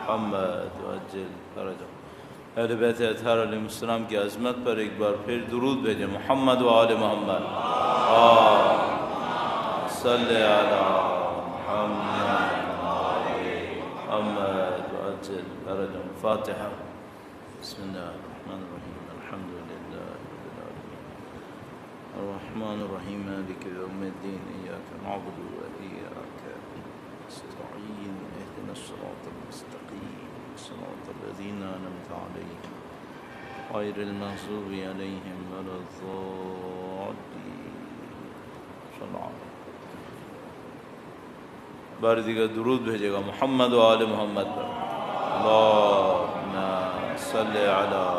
محمد وعجل فرجهم۔ اہل بیت اطہار علیہ السلام کی عظمت پر ایک بار پھر درود بھیجیں، محمد و آل محمد صلی علی محمد محمد وعجل فرجهم۔ فاتحہ۔ بسم اللہ الرحمن الرحیم، الحمد للہ رب العالمین الرحمن الرحیم مالک یوم الدین، ایاک نعبد و ایاک نستعین، اهدنا الصراط المستقیم صراط الذین انعمت علیہم غیر المغضوب علیہم ولا الضالین۔ صلی اللہ علیہ بار دیگر درود بھیجے گا محمد و آل محمد پر۔ اللہم صلی علی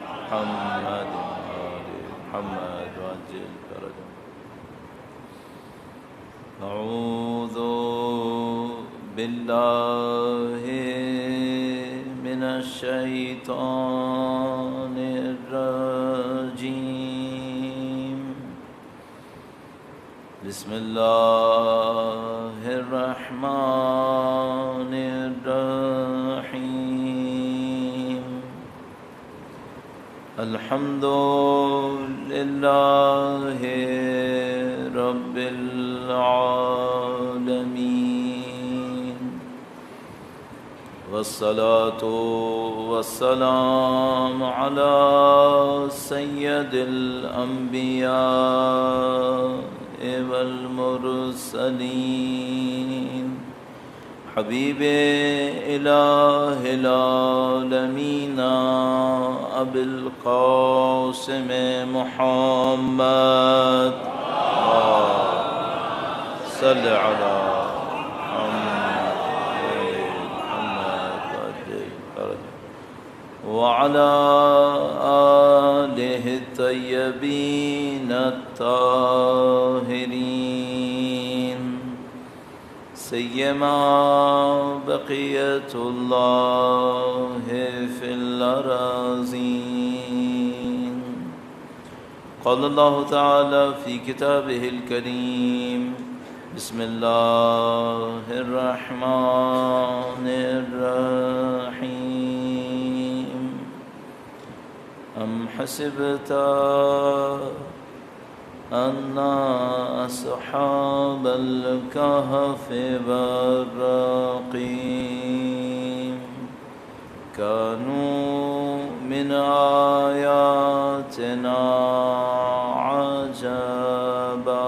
محمد و آل محمد وعجل فرجهم۔ اعوذ باللہ من الشیطان الرجیم، بسم اللہ الرحمن الرحیم، الحمد للہ رب العالمین، والصلاة والسلام على سید الانبیاء والمرسلین، حبیب الہ العالمین ابی القاسم محمد صلی علی وعلى آلہ الطیبین الطاہرین، سیما بقیت اللہ فی الأراضین۔ قال اللہ تعالی فی کتابہ الکریم، بسم اللہ الرحمن الرحیم، ام حسبت ان اصحاب الكهف والرقیم كانوا من آیاتنا عجبا۔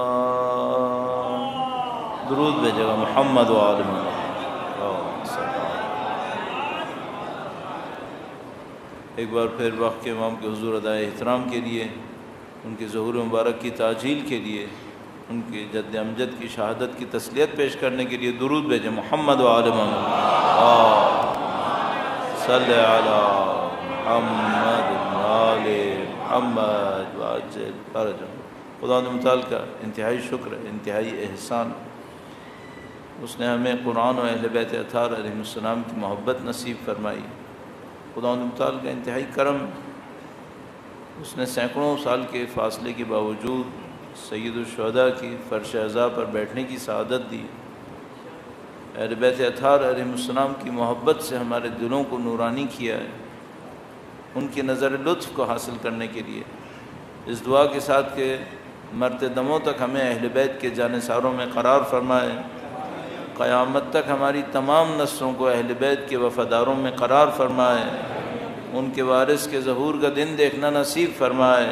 درود بھیجے گا محمد و آل محمد۔ ایک بار پھر وقت کے امام کے حضور ادائے احترام کے لیے، ان کے ظہور مبارک کی تعجیل کے لیے، ان کے جد امجد کی شہادت کی تسلیت پیش کرنے کے لیے درود بھیجیں محمد و آل محمد صلی علی محمد آل محمد وعجل فرجهم۔ خدا متعال کا انتہائی شکر ہے، انتہائی احسان، اس نے ہمیں قرآن و اہل بیت اطہار علیہ السلام کی محبت نصیب فرمائی۔ خدا متعال کا انتہائی کرم، اس نے سینکڑوں سال کے فاصلے کے باوجود سید الشہداء کی فرش عزا پر بیٹھنے کی سعادت دی۔ اہل بیت اطہار علیہ السلام کی محبت سے ہمارے دلوں کو نورانی کیا ہے، ان کی نظر لطف کو حاصل کرنے کے لیے اس دعا کے ساتھ کہ مرتے دموں تک ہمیں اہل بیت کے جانثاروں میں قرار فرمائے، قیامت تک ہماری تمام نسلوں کو اہل بیت کے وفاداروں میں قرار فرمائے، ان کے وارث کے ظہور کا دن دیکھنا نصیب فرمائے،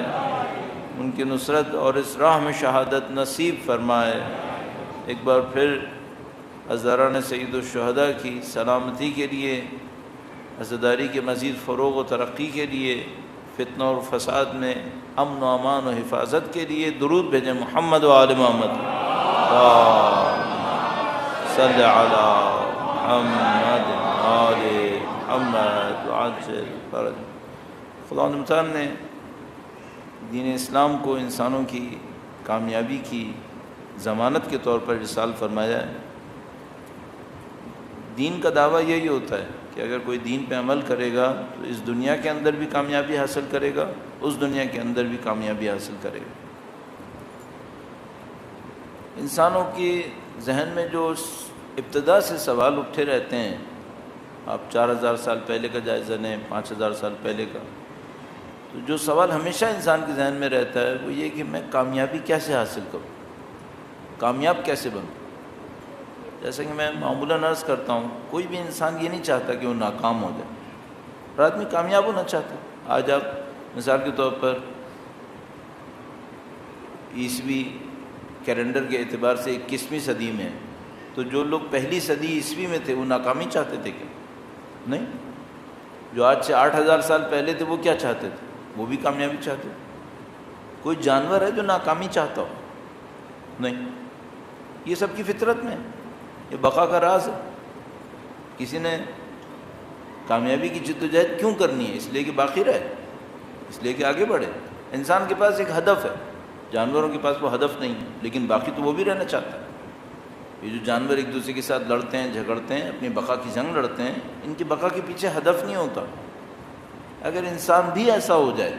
ان کی نصرت اور اس راہ میں شہادت نصیب فرمائے۔ ایک بار پھر عزاداران سید الشہداء کی سلامتی کے لیے، عزاداری کے مزید فروغ و ترقی کے لیے، فتنہ اور فساد میں امن و امان و حفاظت کے لیے درود بھیجیں محمد و آل محمد صلی علی محمد آل محمد وعجل فرجهم۔ خدا متعال نے دین اسلام کو انسانوں کی کامیابی کی ضمانت کے طور پر ارسال فرمایا ہے۔ دین کا دعویٰ یہی ہوتا ہے کہ اگر کوئی دین پہ عمل کرے گا تو اس دنیا کے اندر بھی کامیابی حاصل کرے گا، اس دنیا کے اندر بھی کامیابی حاصل کرے گا۔ انسانوں کی ذہن میں جو ابتدا سے سوال اٹھے رہتے ہیں آپ 4000 سال پہلے کا جائزہ لیں، 5000 سال پہلے کا، تو جو سوال ہمیشہ انسان کے ذہن میں رہتا ہے وہ یہ کہ میں کامیابی کیسے حاصل کروں، کامیاب کیسے بنوں۔ جیسا کہ میں معمولاً عرض کرتا ہوں، کوئی بھی انسان یہ نہیں چاہتا کہ وہ ناکام ہو جائے، اور آدمی کامیاب ہونا چاہتا ہے۔ آج آپ مثال کے طور پر عیسوی کیلنڈر کے اعتبار سے 21ویں صدی میں، تو جو لوگ پہلی صدی عیسوی میں تھے وہ ناکامی چاہتے تھے کیا؟ نہیں۔ جو آج سے 8000 سال پہلے تھے وہ کیا چاہتے تھے؟ وہ بھی کامیابی چاہتے تھے۔ کوئی جانور ہے جو ناکامی چاہتا ہو؟ نہیں۔ یہ سب کی فطرت میں ہے، یہ بقا کا راز ہے۔ کسی نے کامیابی کی جدوجہد کیوں کرنی ہے؟ اس لیے کہ باقی رہے، اس لیے کہ آگے بڑھے۔ انسان کے پاس ایک ہدف ہے، جانوروں کے پاس وہ ہدف نہیں ہے، لیکن باقی تو وہ بھی رہنا چاہتا ہے۔ یہ جو جانور ایک دوسرے کے ساتھ لڑتے ہیں، جھگڑتے ہیں، اپنی بقا کی جنگ لڑتے ہیں، ان کی بقا کے پیچھے ہدف نہیں ہوتا۔ اگر انسان بھی ایسا ہو جائے،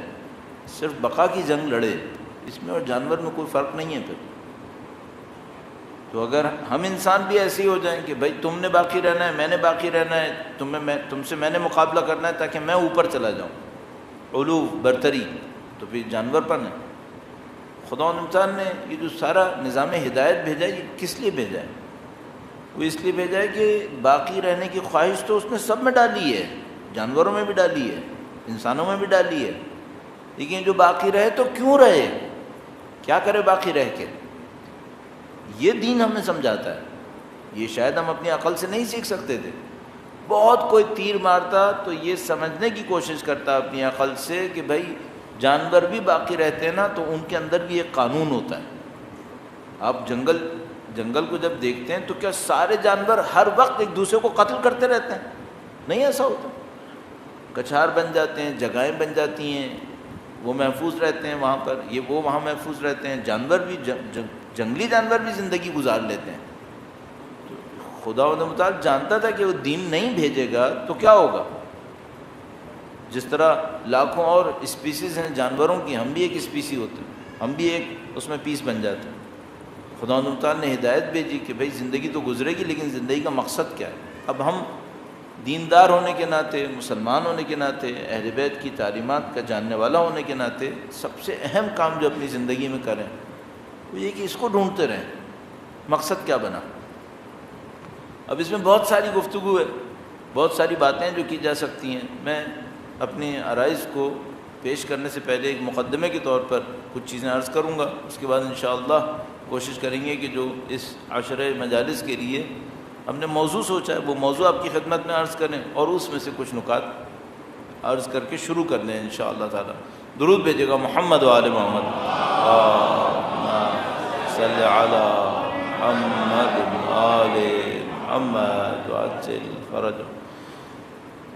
صرف بقا کی جنگ لڑے، اس میں اور جانور میں کوئی فرق نہیں ہے پھر۔ تو اگر ہم انسان بھی ایسے ہی ہو جائیں کہ بھائی تم نے باقی رہنا ہے، میں نے باقی رہنا ہے، تم سے میں نے مقابلہ کرنا ہے تاکہ میں اوپر چلا جاؤں، علو برتری، تو پھر جانور پن ہے۔ خدا انسان نے یہ جو سارا نظام ہدایت بھیجا ہے، یہ کس لیے بھیجا ہے؟ وہ اس لیے بھیجا ہے کہ باقی رہنے کی خواہش تو اس نے سب میں ڈالی ہے، جانوروں میں بھی ڈالی ہے، انسانوں میں بھی ڈالی ہے، لیکن جو باقی رہے تو کیوں رہے، کیا کرے باقی رہ کے، یہ دین ہمیں سمجھاتا ہے۔ یہ شاید ہم اپنی عقل سے نہیں سیکھ سکتے تھے۔ بہت کوئی تیر مارتا تو یہ سمجھنے کی کوشش کرتا اپنی عقل سے کہ بھائی جانور بھی باقی رہتے ہیں نا، تو ان کے اندر بھی ایک قانون ہوتا ہے۔ آپ جنگل کو جب دیکھتے ہیں تو کیا سارے جانور ہر وقت ایک دوسرے کو قتل کرتے رہتے ہیں؟ نہیں ایسا ہوتا۔ کچھار بن جاتے ہیں، جگہیں بن جاتی ہیں، وہ محفوظ رہتے ہیں وہاں پر، وہ وہاں محفوظ رہتے ہیں۔ جانور بھی جنگلی جانور بھی زندگی گزار لیتے ہیں۔ تو خدا متعال جانتا تھا کہ وہ دین نہیں بھیجے گا تو کیا ہوگا۔ جس طرح لاکھوں اور اسپیسیز ہیں جانوروں کی، ہم بھی ایک اسپیسی ہوتے ہیں، ہم بھی ایک اس میں پیس بن جاتے ہیں۔ خدا متعال نے ہدایت بھیجی کہ بھائی زندگی تو گزرے گی، لیکن زندگی کا مقصد کیا ہے۔ اب ہم دیندار ہونے کے ناطے، مسلمان ہونے کے ناطے، اہل بیت کی تعلیمات کا جاننے والا ہونے کے ناطے، سب سے اہم کام جو اپنی زندگی میں کریں وہ یہ کہ اس کو ڈھونڈتے رہیں، مقصد کیا بنا۔ اب اس میں بہت ساری گفتگو ہے، بہت ساری باتیں جو کی جا سکتی ہیں۔ میں اپنی عرائض کو پیش کرنے سے پہلے ایک مقدمے کے طور پر کچھ چیزیں عرض کروں گا، اس کے بعد انشاءاللہ کوشش کریں گے کہ جو اس عشرہ مجالس کے لیے ہم نے موضوع سوچا ہے وہ موضوع آپ کی خدمت میں عرض کریں، اور اس میں سے کچھ نکات عرض کر کے شروع کر دیں انشاءاللہ تعالی۔ درود بھیجے گا محمد و آل محمد، صلی علی محمد آل محمد وعجل فرجہ۔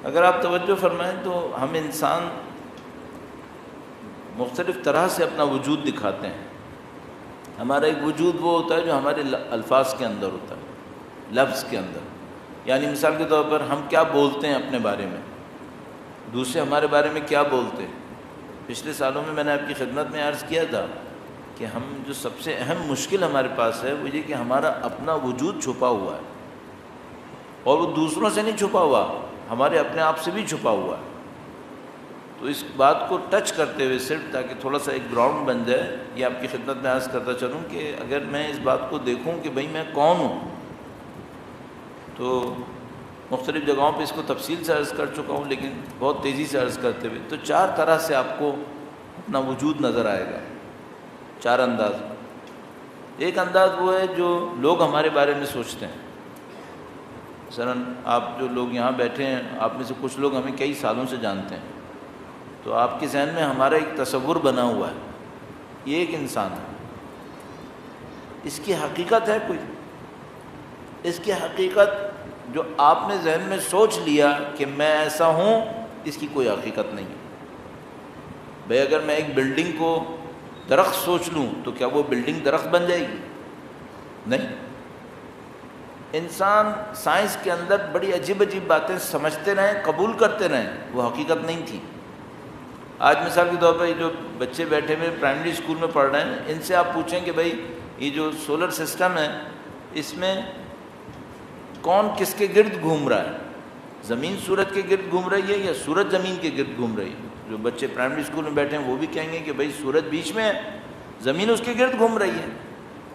اگر آپ توجہ فرمائیں تو ہم انسان مختلف طرح سے اپنا وجود دکھاتے ہیں۔ ہمارا ایک وجود وہ ہوتا ہے جو ہمارے الفاظ کے اندر ہوتا ہے، لفظ کے اندر، یعنی مثال کے طور پر ہم کیا بولتے ہیں اپنے بارے میں، دوسرے ہمارے بارے میں کیا بولتے ہیں۔ پچھلے سالوں میں نے آپ کی خدمت میں عرض کیا تھا کہ ہم جو سب سے اہم مشکل ہمارے پاس ہے وہ یہ کہ ہمارا اپنا وجود چھپا ہوا ہے، اور وہ دوسروں سے نہیں چھپا ہوا، ہمارے اپنے آپ سے بھی چھپا ہوا ہے۔ تو اس بات کو ٹچ کرتے ہوئے صرف تاکہ تھوڑا سا ایک گراؤنڈ بن جائے، یہ آپ کی خدمت میں عرض کرتا چلوں کہ اگر میں اس بات کو دیکھوں کہ بھئی میں کون ہوں، تو مختلف جگہوں پہ اس کو تفصیل سے عرض کر چکا ہوں، لیکن بہت تیزی سے عرض کرتے ہوئے تو 4 طرح سے آپ کو اپنا وجود نظر آئے گا، 4 انداز۔ ایک انداز وہ ہے جو لوگ ہمارے بارے میں سوچتے ہیں۔ مثلاً آپ جو لوگ یہاں بیٹھے ہیں، آپ میں سے کچھ لوگ ہمیں کئی سالوں سے جانتے ہیں، تو آپ کے ذہن میں ہمارا ایک تصور بنا ہوا ہے، یہ ایک انسان ہے، اس کی حقیقت ہے کوئی؟ اس کی حقیقت جو آپ نے ذہن میں سوچ لیا کہ میں ایسا ہوں، اس کی کوئی حقیقت نہیں ہے۔ بھئی اگر میں ایک بلڈنگ کو درخت سوچ لوں تو کیا وہ بلڈنگ درخت بن جائے گی؟ نہیں۔ انسان سائنس کے اندر بڑی عجیب عجیب باتیں سمجھتے رہیں، قبول کرتے رہیں، وہ حقیقت نہیں تھی۔ آج مثال کے طور پر یہ جو بچے بیٹھے ہوئے پرائمری اسکول میں پڑھ رہے ہیں، ان سے آپ پوچھیں کہ بھئی یہ جو سولر سسٹم ہے، اس میں کون کس کے گرد گھوم رہا ہے، زمین سورج کے گرد گھوم رہی ہے یا سورج زمین کے گرد گھوم رہی ہے؟ جو بچے پرائمری اسکول میں بیٹھے ہیں وہ بھی کہیں گے کہ بھائی سورج بیچ میں ہے، زمین اس کے گرد گھوم رہی ہے،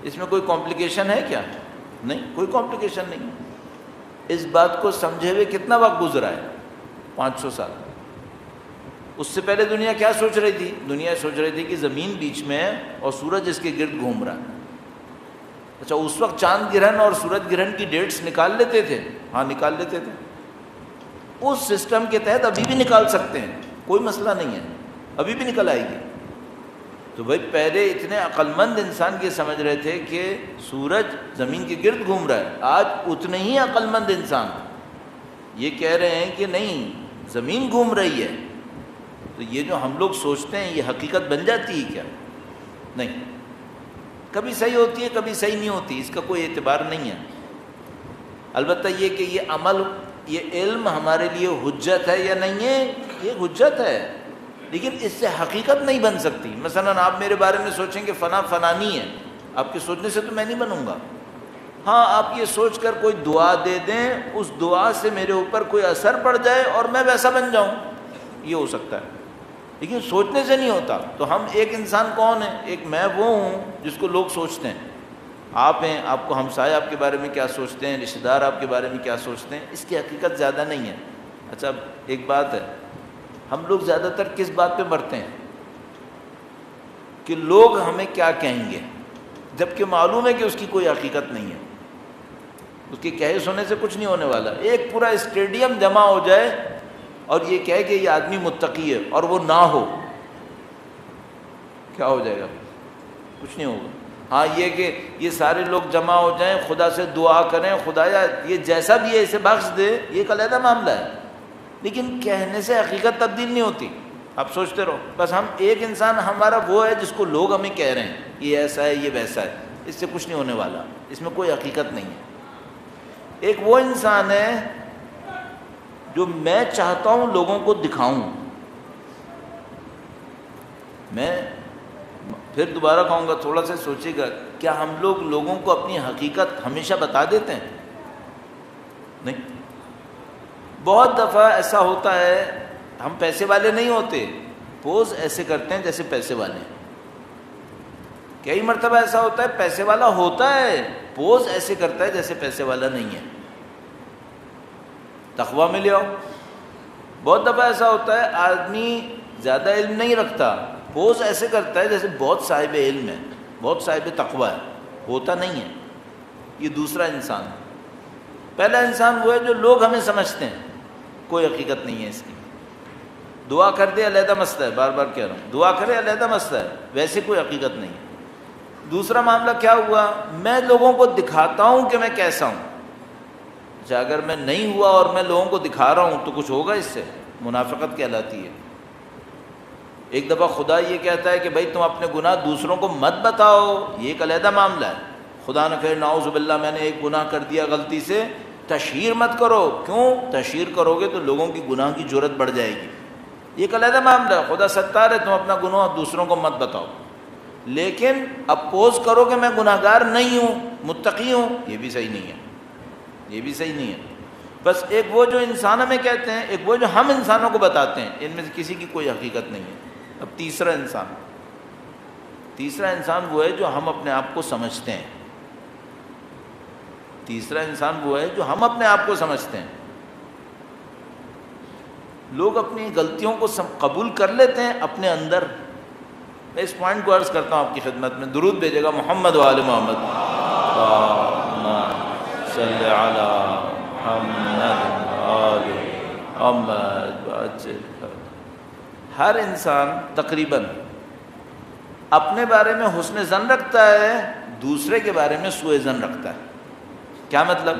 اس میں کوئی کمپلیکیشن ہے کیا؟ نہیں، کوئی کمپلیکیشن نہیں۔ اس بات کو سمجھے ہوئے کتنا وقت گزرا ہے؟ 500 سال۔ اس سے پہلے دنیا کیا سوچ رہی تھی؟ دنیا سوچ رہی تھی کہ زمین بیچ میں ہے اور سورج اس کے گرد گھوم رہا ہے۔ اچھا، اس وقت چاند گرہن اور سورج گرہن کی ڈیٹس نکال لیتے تھے؟ ہاں نکال لیتے تھے۔ اس سسٹم کے تحت ابھی بھی نکال سکتے ہیں، کوئی مسئلہ نہیں ہے، ابھی بھی نکل آئے گی۔ تو بھائی پہلے اتنے عقل مند انسان یہ سمجھ رہے تھے کہ سورج زمین کے گرد گھوم رہا ہے، آج اتنے ہی عقل مند انسان یہ کہہ رہے ہیں کہ نہیں، زمین گھوم رہی ہے۔ تو یہ جو ہم لوگ سوچتے ہیں یہ حقیقت بن جاتی ہے کیا؟ نہیں، کبھی صحیح ہوتی ہے کبھی صحیح نہیں ہوتی، اس کا کوئی اعتبار نہیں ہے۔ البتہ یہ کہ یہ عمل، یہ علم ہمارے لیے حجت ہے یا نہیں ہے، یہ حجت ہے، لیکن اس سے حقیقت نہیں بن سکتی۔ مثلا آپ میرے بارے میں سوچیں کہ فلاں فلانی ہے، آپ کے سوچنے سے تو میں نہیں بنوں گا۔ ہاں آپ یہ سوچ کر کوئی دعا دے دیں، اس دعا سے میرے اوپر کوئی اثر پڑ جائے اور میں ویسا بن جاؤں، یہ ہو سکتا ہے، لیکن سوچنے سے نہیں ہوتا۔ تو ہم ایک انسان کون ہے؟ ایک میں وہ ہوں جس کو لوگ سوچتے ہیں، آپ ہیں، آپ کو ہمسائے آپ کے بارے میں کیا سوچتے ہیں، رشتہ دار آپ کے بارے میں کیا سوچتے ہیں، اس کی حقیقت زیادہ نہیں ہے۔ اچھا ایک بات ہے، ہم لوگ زیادہ تر کس بات پہ مرتے ہیں کہ لوگ ہمیں کیا کہیں گے، جبکہ معلوم ہے کہ اس کی کوئی حقیقت نہیں ہے، اس کے کہے سنے سے کچھ نہیں ہونے والا۔ ایک پورا اسٹیڈیم جمع ہو جائے اور یہ کہے کہ یہ آدمی متقی ہے اور وہ نہ ہو، کیا ہو جائے گا؟ کچھ نہیں ہوگا۔ ہاں یہ کہ یہ سارے لوگ جمع ہو جائیں، خدا سے دعا کریں، خدایا یہ جیسا بھی ہے اسے بخش دے، یہ ایک علیحدہ معاملہ ہے، لیکن کہنے سے حقیقت تبدیل نہیں ہوتی۔ آپ سوچتے رہو، بس ہم ایک انسان ہمارا وہ ہے جس کو لوگ ہمیں کہہ رہے ہیں یہ ایسا ہے یہ ویسا ہے، اس سے کچھ نہیں ہونے والا، اس میں کوئی حقیقت نہیں ہے۔ ایک وہ انسان ہے جو میں چاہتا ہوں لوگوں کو دکھاؤں۔ میں پھر دوبارہ کہوں گا، تھوڑا سا سوچے گا، کیا ہم لوگ لوگوں کو اپنی حقیقت ہمیشہ بتا دیتے ہیں؟ نہیں، بہت دفعہ ایسا ہوتا ہے، ہم پیسے والے نہیں ہوتے، پوز ایسے کرتے ہیں جیسے پیسے والے ہیں۔ کئی مرتبہ ایسا ہوتا ہے پیسے والا ہوتا ہے، پوز ایسے کرتا ہے جیسے پیسے والا نہیں ہے۔ تقویٰ میں لے آؤ، بہت دفعہ ایسا ہوتا ہے آدمی زیادہ علم نہیں رکھتا، پوز ایسے کرتا ہے جیسے بہت صاحب علم ہے، بہت صاحب تقویٰ ہے، ہوتا نہیں ہے۔ یہ دوسرا انسان ہے۔ پہلا انسان وہ ہے جو لوگ ہمیں سمجھتے ہیں، کوئی حقیقت نہیں ہے اس کی۔ دعا کر دے علیحدہ مسئلہ ہے، بار بار کہہ رہا ہوں، دعا کرے علیحدہ مسئلہ ہے، ویسے کوئی حقیقت نہیں ہے۔ دوسرا معاملہ کیا ہوا؟ میں لوگوں کو دکھاتا ہوں کہ میں کیسا ہوں۔ اچھا اگر میں نہیں ہوا اور میں لوگوں کو دکھا رہا ہوں تو کچھ ہوگا اس سے؟ منافقت کہلاتی ہے۔ ایک دفعہ خدا یہ کہتا ہے کہ بھائی تم اپنے گناہ دوسروں کو مت بتاؤ، یہ ایک علیحدہ معاملہ ہے۔ خدا نہ کرے نعوذ باللہ میں نے ایک گناہ کر دیا غلطی سے، تشہیر مت کرو۔ کیوں؟ تشہیر کرو گے تو لوگوں کی گناہ کی جرت بڑھ جائے گی، یہ ایک علیحدہ معاملہ ہے۔ خدا ستار ہے، تم اپنا گناہ دوسروں کو مت بتاؤ، لیکن اپوز کرو کہ میں گناہ گار نہیں ہوں، متقی ہوں، یہ بھی صحیح نہیں ہے، یہ بھی صحیح نہیں ہے۔ بس ایک وہ جو انسان ہمیں کہتے ہیں، ایک وہ جو ہم انسانوں کو بتاتے ہیں، ان میں سے کسی کی کوئی حقیقت نہیں ہے۔ اب تیسرا انسان وہ ہے جو ہم اپنے آپ کو سمجھتے ہیں۔ تیسرا انسان وہ ہے جو ہم اپنے آپ کو سمجھتے ہیں۔ لوگ اپنی غلطیوں کو قبول کر لیتے ہیں اپنے اندر۔ میں اس پوائنٹ کو عرض کرتا ہوں آپ کی خدمت میں، درود بھیجے گا محمد و آل محمد، صلی علی محمد آل محمد۔ ہر انسان تقریباً اپنے بارے میں حسن ظن رکھتا ہے، دوسرے کے بارے میں سوء ظن رکھتا ہے۔ کیا مطلب؟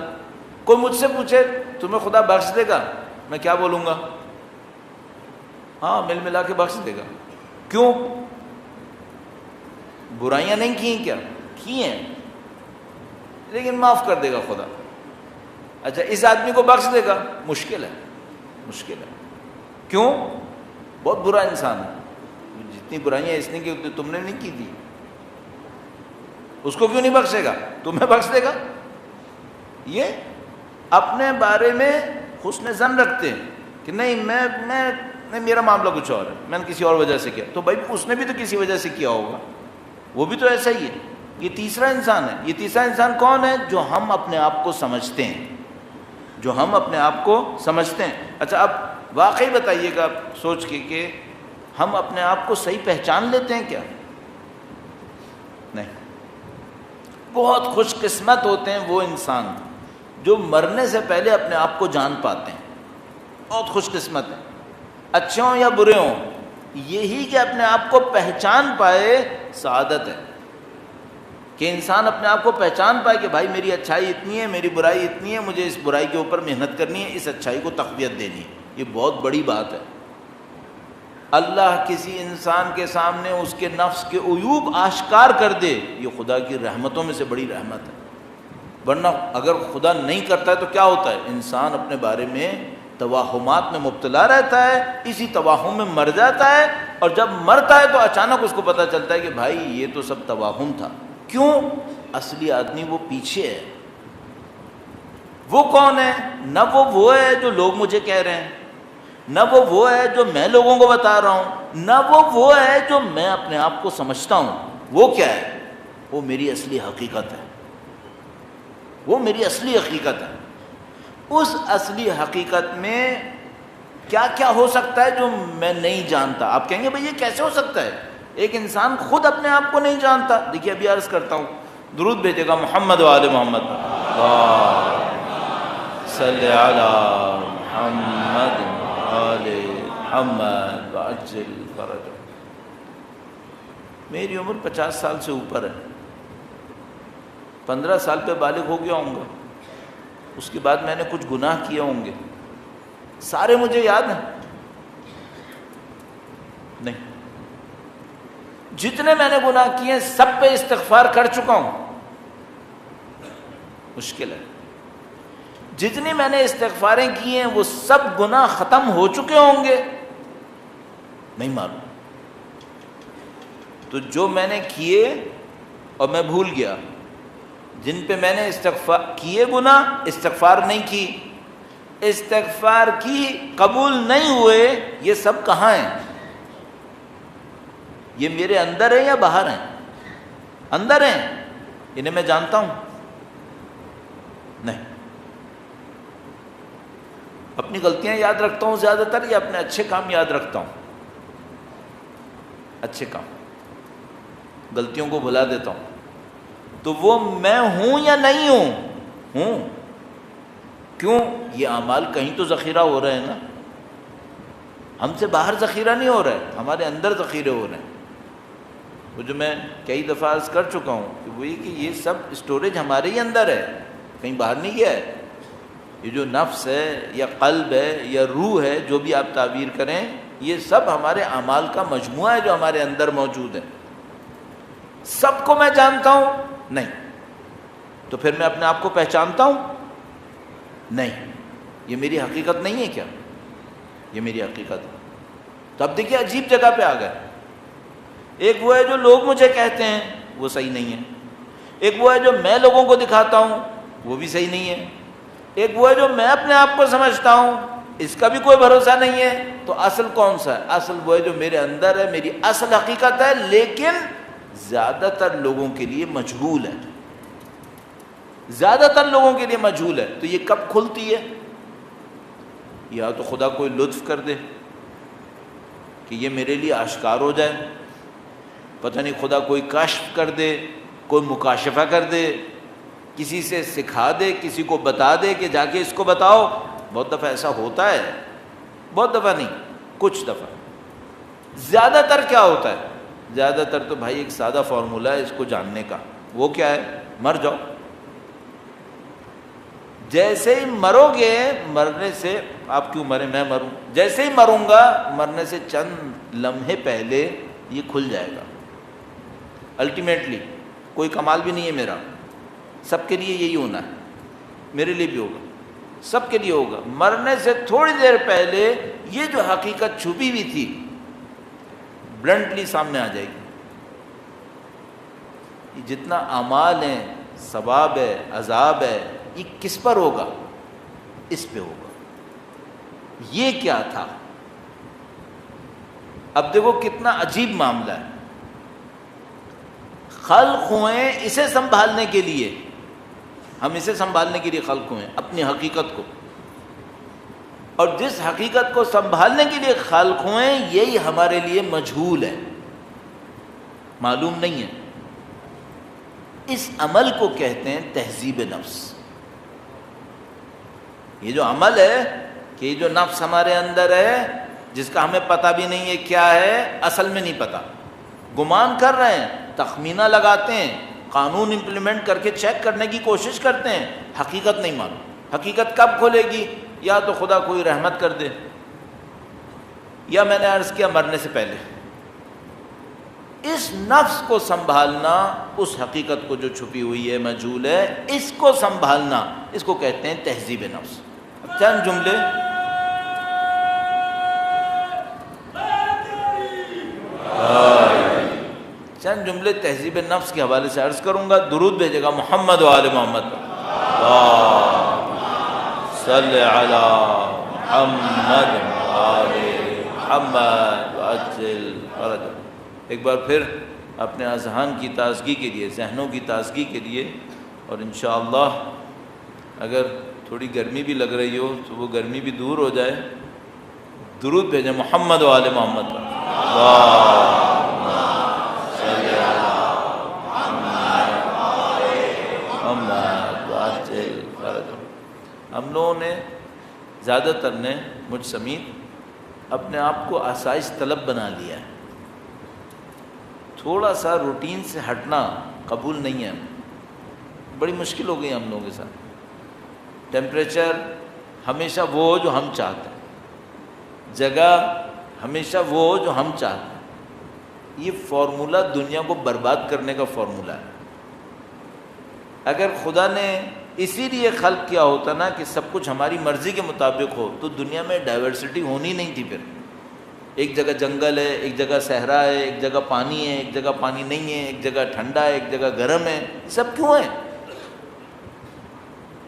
کوئی مجھ سے پوچھے تمہیں خدا بخش دے گا، میں کیا بولوں گا؟ ہاں مل ملا کے بخش دے گا۔ کیوں؟ برائیاں نہیں کی کیا؟ کی ہیں، لیکن معاف کر دے گا خدا۔ اچھا اس آدمی کو بخش دے گا؟ مشکل ہے، مشکل ہے۔ کیوں؟ بہت برا انسان ہے، جتنی برائیاں اس نے کی تم نے نہیں کی تھی، اس کو کیوں نہیں بخشے گا؟ تمہیں بخش دے گا۔ یہ اپنے بارے میں حسن ظن رکھتے ہیں کہ نہیں میں میرا معاملہ کچھ اور ہے، میں نے کسی اور وجہ سے کیا. تو بھائی اس نے بھی تو کسی وجہ سے کیا ہوگا، وہ بھی تو ایسا ہی ہے. یہ تیسرا انسان ہے. یہ تیسرا انسان کون ہے؟ جو ہم اپنے آپ کو سمجھتے ہیں، جو ہم اپنے آپ کو سمجھتے ہیں. اچھا اب واقعی بتائیے گا سوچ کے کہ ہم اپنے آپ کو صحیح پہچان لیتے ہیں کیا؟ نہیں. بہت خوش قسمت ہوتے ہیں وہ انسان جو مرنے سے پہلے اپنے آپ کو جان پاتے ہیں. بہت خوش قسمت ہیں، اچھے ہوں یا برے ہوں. یہی کہ اپنے آپ کو پہچان پائے سعادت ہے، کہ انسان اپنے آپ کو پہچان پائے کہ بھائی میری اچھائی اتنی ہے، میری برائی اتنی ہے، مجھے اس برائی کے اوپر محنت کرنی ہے، اس اچھائی کو تقویت دینی ہے. یہ بہت بڑی بات ہے. اللہ کسی انسان کے سامنے اس کے نفس کے عیوب آشکار کر دے، یہ خدا کی رحمتوں میں سے بڑی رحمت ہے. ورنہ اگر خدا نہیں کرتا ہے تو کیا ہوتا ہے؟ انسان اپنے بارے میں توہمات میں مبتلا رہتا ہے، اسی توہم میں مر جاتا ہے، اور جب مرتا ہے تو اچانک اس کو پتہ چلتا ہے کہ بھائی یہ تو سب توہم تھا. کیوں؟ اصلی آدمی وہ پیچھے ہے. وہ کون ہے؟ نہ وہ ہے جو لوگ مجھے کہہ رہے ہیں، نہ وہ ہے جو میں لوگوں کو بتا رہا ہوں، نہ وہ ہے جو میں اپنے آپ کو سمجھتا ہوں. وہ کیا ہے؟ وہ میری اصلی حقیقت ہے. وہ میری اصلی حقیقت ہے. اس اصلی حقیقت میں کیا کیا ہو سکتا ہے جو میں نہیں جانتا؟ آپ کہیں گے بھئی یہ کیسے ہو سکتا ہے؟ ایک انسان خود اپنے آپ کو نہیں جانتا. دیکھیے ابھی عرض کرتا ہوں، درود بھیجے گا محمد و آل محمد، صلی علی محمد آل محمد وعجل فرجہ. میری عمر 50 سال سے اوپر ہے. 15 سال پہ بالغ ہو گیا ہوں گا. اس کے بعد میں نے کچھ گناہ کیے ہوں گے، سارے مجھے یاد ہیں؟ نہیں. جتنے میں نے گناہ کیے ہیں سب پہ استغفار کر چکا ہوں. مشکل ہے. جتنی میں نے استغفاریں کی ہیں وہ سب گناہ ختم ہو چکے ہوں گے؟ نہیں معلوم. تو جو میں نے کیے اور میں بھول گیا، جن پہ میں نے استغفار کیے گناہ، استغفار نہیں کی، استغفار کی قبول نہیں ہوئے، یہ سب کہاں ہیں؟ یہ میرے اندر ہیں یا باہر ہیں؟ اندر ہیں. انہیں میں جانتا ہوں؟ نہیں. اپنی غلطیاں یاد رکھتا ہوں زیادہ تر، یا اپنے اچھے کام یاد رکھتا ہوں؟ اچھے کام. غلطیوں کو بھلا دیتا ہوں. تو وہ میں ہوں یا نہیں ہوں؟ ہوں. کیوں؟ یہ اعمال کہیں تو ذخیرہ ہو رہے ہیں نا. ہم سے باہر ذخیرہ نہیں ہو رہا ہے، ہمارے اندر ذخیرے ہو رہے ہیں. وہ جو میں کئی دفعہ عرض کر چکا ہوں کہ وہی کہ یہ سب اسٹوریج ہمارے ہی اندر ہے، کہیں باہر نہیں گیا ہے. یہ جو نفس ہے یا قلب ہے یا روح ہے، جو بھی آپ تعبیر کریں، یہ سب ہمارے اعمال کا مجموعہ ہے جو ہمارے اندر موجود ہے. سب کو میں جانتا ہوں؟ نہیں. تو پھر میں اپنے آپ کو پہچانتا ہوں؟ نہیں. یہ میری حقیقت نہیں ہے کیا؟ یہ میری حقیقت ہے. تو اب دیکھیے عجیب جگہ پہ آ گئے. ایک وہ ہے جو لوگ مجھے کہتے ہیں، وہ صحیح نہیں ہے. ایک وہ ہے جو میں لوگوں کو دکھاتا ہوں، وہ بھی صحیح نہیں ہے. ایک وہ ہے جو میں اپنے آپ کو سمجھتا ہوں، اس کا بھی کوئی بھروسہ نہیں ہے. تو اصل کون سا ہے؟ اصل وہ ہے جو میرے اندر ہے، میری اصل حقیقت ہے، لیکن زیادہ تر لوگوں کے لیے مجہول ہے. زیادہ تر لوگوں کے لیے مجہول ہے. تو یہ کب کھلتی ہے؟ یا تو خدا کوئی لطف کر دے کہ یہ میرے لیے آشکار ہو جائے، پتہ نہیں خدا کوئی کشف کر دے، کوئی مکاشفہ کر دے، کسی سے سکھا دے، کسی کو بتا دے کہ جا کے اس کو بتاؤ. بہت دفعہ ایسا ہوتا ہے، بہت دفعہ نہیں، کچھ دفعہ. زیادہ تر کیا ہوتا ہے؟ زیادہ تر تو بھائی ایک سادہ فارمولہ ہے اس کو جاننے کا. وہ کیا ہے؟ مر جاؤ. جیسے ہی مرو گے، مرنے سے آپ کیوں مریں، میں مروں، جیسے ہی مروں گا مرنے سے چند لمحے پہلے یہ کھل جائے گا. الٹیمیٹلی کوئی کمال بھی نہیں ہے میرا، سب کے لیے یہی ہونا ہے، میرے لیے بھی ہوگا، سب کے لیے ہوگا. مرنے سے تھوڑی دیر پہلے یہ جو حقیقت چھپی ہوئی تھی بلنٹلی سامنے آ جائے گی. یہ جتنا اعمال ہیں، ثواب ہے، عذاب ہے، یہ کس پر ہوگا؟ اس پہ ہوگا. یہ کیا تھا؟ اب دیکھو کتنا عجیب معاملہ ہے. خلق ہوئے اسے سنبھالنے کے لیے، ہم اسے سنبھالنے کے لیے خلق ہوئے، اپنی حقیقت کو، اور جس حقیقت کو سنبھالنے کے لیے خلق ہوئے یہی ہمارے لیے مجہول ہے، معلوم نہیں ہے. اس عمل کو کہتے ہیں تہذیب نفس. یہ جو عمل ہے کہ یہ جو نفس ہمارے اندر ہے جس کا ہمیں پتہ بھی نہیں ہے کیا ہے، اصل میں نہیں پتہ، گمان کر رہے ہیں، تخمینہ لگاتے ہیں، قانون امپلیمنٹ کر کے چیک کرنے کی کوشش کرتے ہیں، حقیقت نہیں معلوم. حقیقت کب کھلے گی؟ یا تو خدا کوئی رحمت کر دے، یا میں نے عرض کیا مرنے سے پہلے. اس نفس کو سنبھالنا، اس حقیقت کو جو چھپی ہوئی ہے مجہول ہے، اس کو سنبھالنا، اس کو کہتے ہیں تہذیب نفس. اب چند جملے تہذیب نفس کے حوالے سے عرض کروں گا. درود بھیجے گا محمد و آل محمد. صلی علی محمد و آل محمد وعجل فرجہ. ایک بار پھر اپنے اذہان کی تازگی کے لیے، ذہنوں کی تازگی کے لیے، اور انشاءاللہ اگر تھوڑی گرمی بھی لگ رہی ہو تو وہ گرمی بھی دور ہو جائے، درود بھیجیں محمد و آل محمد. ہم لوگوں نے، زیادہ تر نے، مجھ سمیت، اپنے آپ کو آسائش طلب بنا لیا ہے. تھوڑا سا روٹین سے ہٹنا قبول نہیں ہے. بڑی مشکل ہو گئی ہم لوگوں کے ساتھ. ٹیمپریچر ہمیشہ وہ ہو جو ہم چاہتے ہیں، جگہ ہمیشہ وہ ہو جو ہم چاہتے ہیں. یہ فارمولہ دنیا کو برباد کرنے کا فارمولہ ہے. اگر خدا نے اسی لیے خلق کیا ہوتا نا کہ سب کچھ ہماری مرضی کے مطابق ہو، تو دنیا میں ڈائیورسٹی ہونی نہیں تھی. پھر ایک جگہ جنگل ہے، ایک جگہ صحرا ہے، ایک جگہ پانی ہے، ایک جگہ پانی نہیں ہے، ایک جگہ ٹھنڈا ہے، ایک جگہ گرم ہے. سب کیوں ہے؟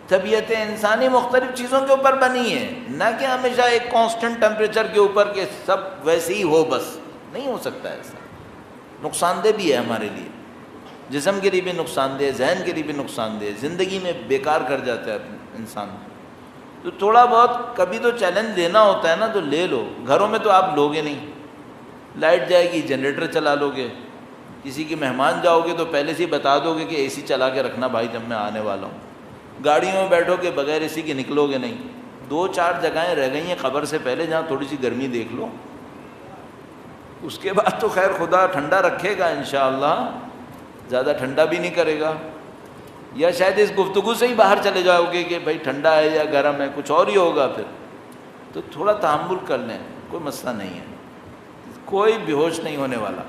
طبیعت انسانی مختلف چیزوں کے اوپر بنی ہے، نہ کہ ہمیشہ ایک کانسٹنٹ ٹیمپریچر کے اوپر کہ سب ویسے ہی ہو. بس نہیں ہو سکتا ایسا. نقصان دہ بھی ہے ہمارے لیے، جسم کے لیے بھی نقصان دہ، ذہن کے لیے بھی نقصان دہ، زندگی میں بیکار کر جاتا ہے انسان. تو تھوڑا بہت کبھی تو چیلنج لینا ہوتا ہے نا، تو لے لو. گھروں میں تو آپ لوگے نہیں، لائٹ جائے گی جنریٹر چلا لو گے. کسی کے مہمان جاؤ گے تو پہلے سے ہی بتا دو گے کہ اے سی چلا کے رکھنا بھائی جب میں آنے والا ہوں. گاڑیوں میں بیٹھو گے بغیر اے سی کے نکلو گے نہیں. 2-4 جگہیں رہ گئی ہیں قبر سے پہلے جہاں تھوڑی سی گرمی دیکھ لو. اس کے بعد تو خیر خدا ٹھنڈا رکھے گا انشاءاللہ، زیادہ ٹھنڈا بھی نہیں کرے گا. یا شاید اس گفتگو سے ہی باہر چلے جاؤ گے کہ بھائی ٹھنڈا ہے یا گرم ہے، کچھ اور ہی ہوگا پھر. تو تھوڑا تحمل کر لیں، کوئی مسئلہ نہیں ہے. کوئی بے ہوش نہیں ہونے والا،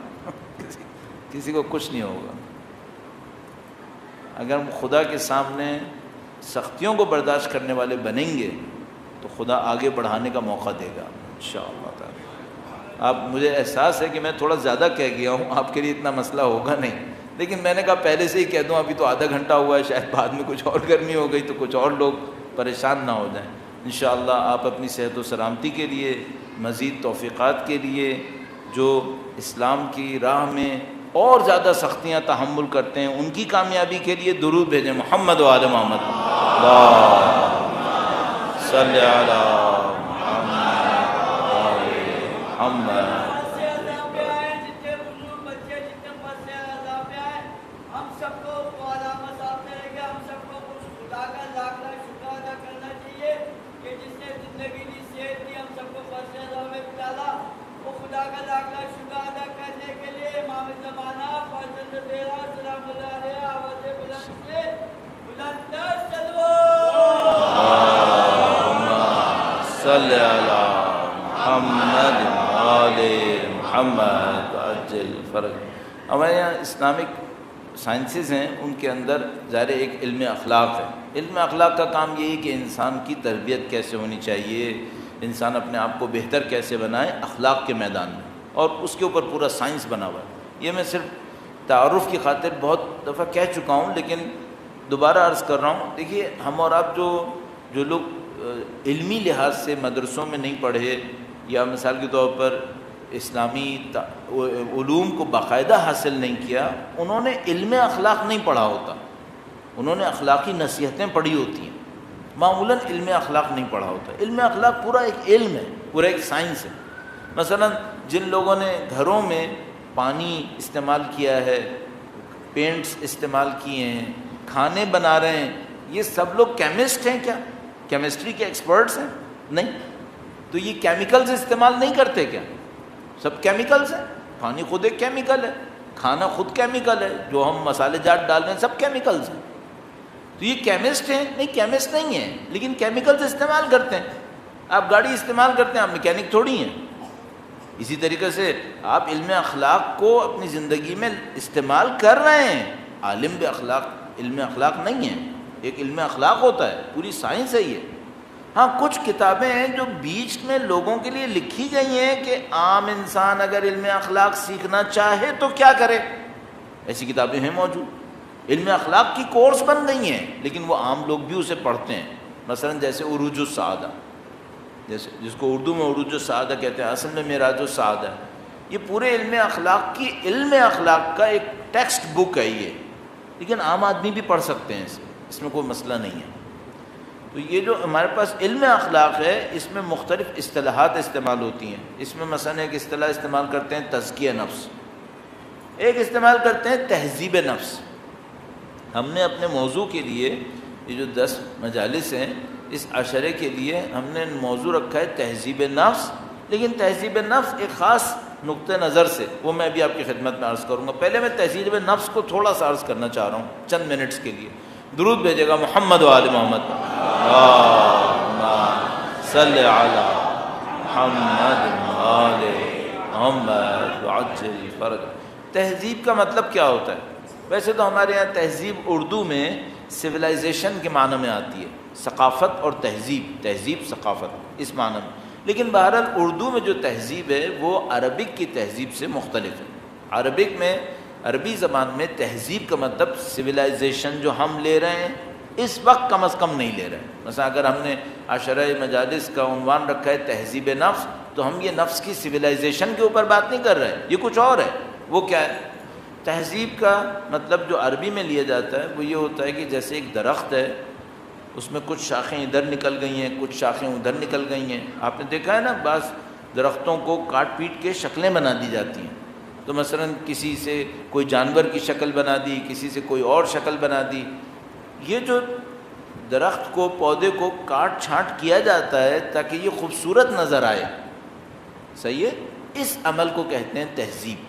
کسی کو کچھ نہیں ہوگا. اگر ہم خدا کے سامنے سختیوں کو برداشت کرنے والے بنیں گے تو خدا آگے بڑھانے کا موقع دے گا انشاءاللہ تعالی. آپ، مجھے احساس ہے کہ میں تھوڑا زیادہ کہہ گیا ہوں، آپ کے لیے اتنا مسئلہ ہوگا نہیں، لیکن میں نے کہا پہلے سے ہی کہہ دوں. ابھی تو آدھا گھنٹہ ہوا ہے، شاید بعد میں کچھ اور گرمی ہو گئی تو کچھ اور لوگ پریشان نہ ہو جائیں. انشاءاللہ آپ اپنی صحت و سلامتی کے لیے، مزید توفیقات کے لیے، جو اسلام کی راہ میں اور زیادہ سختیاں تحمل کرتے ہیں ان کی کامیابی کے لیے درود بھیجیں محمد و آل محمد. اللہم صلی علی محمد. صلی علی محمد آل محمد عجل فرج. ہمارے یہاں اسلامک سائنسز ہیں، ان کے اندر ظاہر ایک علم اخلاق ہے. علم اخلاق کا کام یہ ہے کہ انسان کی تربیت کیسے ہونی چاہیے، انسان اپنے آپ کو بہتر کیسے بنائے اخلاق کے میدان میں، اور اس کے اوپر پورا سائنس بنا ہوا ہے. یہ میں صرف تعارف کی خاطر بہت دفعہ کہہ چکا ہوں، لیکن دوبارہ عرض کر رہا ہوں. دیکھیے ہم اور آپ جو لوگ علمی لحاظ سے مدرسوں میں نہیں پڑھے یا مثال کے طور پر اسلامی علوم کو باقاعدہ حاصل نہیں کیا، انہوں نے علم اخلاق نہیں پڑھا ہوتا، انہوں نے اخلاقی نصیحتیں پڑھی ہوتی ہیں، معمولاً علم اخلاق نہیں پڑھا ہوتا۔ علم اخلاق پورا ایک علم ہے، پورا ایک سائنس ہے۔ مثلا جن لوگوں نے گھروں میں پانی استعمال کیا ہے، پینٹس استعمال کیے ہیں، کھانے بنا رہے ہیں، یہ سب لوگ کیمسٹ ہیں کیا؟ کیمسٹری کے ایکسپرٹس ہیں؟ نہیں۔ تو یہ کیمیکلز استعمال نہیں کرتے کیا؟ سب کیمیکلز ہیں، پانی خود ایک کیمیکل ہے، کھانا خود کیمیکل ہے، جو ہم مسالے جات ڈال رہے ہیں سب کیمیکلز ہیں۔ تو یہ کیمسٹ ہیں؟ نہیں، کیمسٹ نہیں ہیں، لیکن کیمیکلز استعمال کرتے ہیں۔ آپ گاڑی استعمال کرتے ہیں، آپ میکینک تھوڑی ہیں۔ اسی طریقے سے آپ علم اخلاق کو اپنی زندگی میں استعمال کر رہے ہیں، عالم باخلاق علم اخلاق نہیں ہے، ایک علم اخلاق ہوتا ہے، پوری سائنس ہے یہ۔ ہاں کچھ کتابیں ہیں جو بیچ میں لوگوں کے لیے لکھی گئی ہیں کہ عام انسان اگر علم اخلاق سیکھنا چاہے تو کیا کرے، ایسی کتابیں ہیں موجود، علم اخلاق کی کورس بن گئی ہیں، لیکن وہ عام لوگ بھی اسے پڑھتے ہیں۔ مثلا جیسے عروج السعادہ، جیسے جس کو اردو میں عروج السعادہ کہتے ہیں، اصل میں معراج السعادہ ہے، یہ پورے علم اخلاق کی علم اخلاق کا ایک ٹیکسٹ بک ہے یہ، لیکن عام آدمی بھی پڑھ سکتے ہیں اسے، اس میں کوئی مسئلہ نہیں ہے۔ تو یہ جو ہمارے پاس علم اخلاق ہے، اس میں مختلف اصطلاحات استعمال ہوتی ہیں۔ اس میں مثلا ایک اصطلاح استعمال کرتے ہیں تزکیہ نفس، ایک استعمال کرتے ہیں تہذیب نفس۔ ہم نے اپنے موضوع کے لیے یہ جو 10 مجالس ہیں، اس عشرے کے لیے ہم نے موضوع رکھا ہے تہذیب نفس، لیکن تہذیب نفس ایک خاص نقطہ نظر سے، وہ میں بھی آپ کی خدمت میں عرض کروں گا۔ پہلے میں تہذیب نفس کو تھوڑا سا عرض کرنا چاہ رہا ہوں چند منٹس کے لیے۔ درود بھیجے گا محمد و آل محمد، اللہم صلی علی محمد و آل محمد وعجل فرج۔ تہذیب کا مطلب کیا ہوتا ہے؟ ویسے تو ہمارے یہاں تہذیب اردو میں سویلائزیشن کے معنی میں آتی ہے، ثقافت اور تہذیب، تہذیب ثقافت اس معنی میں، لیکن بہرحال اردو میں جو تہذیب ہے وہ عربک کی تہذیب سے مختلف ہے۔ عربک میں، عربی زبان میں تہذیب کا مطلب سویلائزیشن جو ہم لے رہے ہیں اس وقت کم از کم نہیں لے رہے ہیں۔ مثلا اگر ہم نے عشرہ مجالس کا عنوان رکھا ہے تہذیب نفس، تو ہم یہ نفس کی سویلائزیشن کے اوپر بات نہیں کر رہے ہیں، یہ کچھ اور ہے۔ وہ کیا ہے؟ تہذیب کا مطلب جو عربی میں لیا جاتا ہے وہ یہ ہوتا ہے کہ جیسے ایک درخت ہے، اس میں کچھ شاخیں ادھر نکل گئی ہیں، کچھ شاخیں ادھر نکل گئی ہیں۔ آپ نے دیکھا ہے نا، بعض درختوں کو کاٹ پیٹ کے شکلیں بنا دی جاتی ہیں، تو مثلا کسی سے کوئی جانور کی شکل بنا دی، کسی سے کوئی اور شکل بنا دی۔ یہ جو درخت کو، پودے کو کاٹ چھانٹ کیا جاتا ہے تاکہ یہ خوبصورت نظر آئے، صحیح ہے، اس عمل کو کہتے ہیں تہذیب،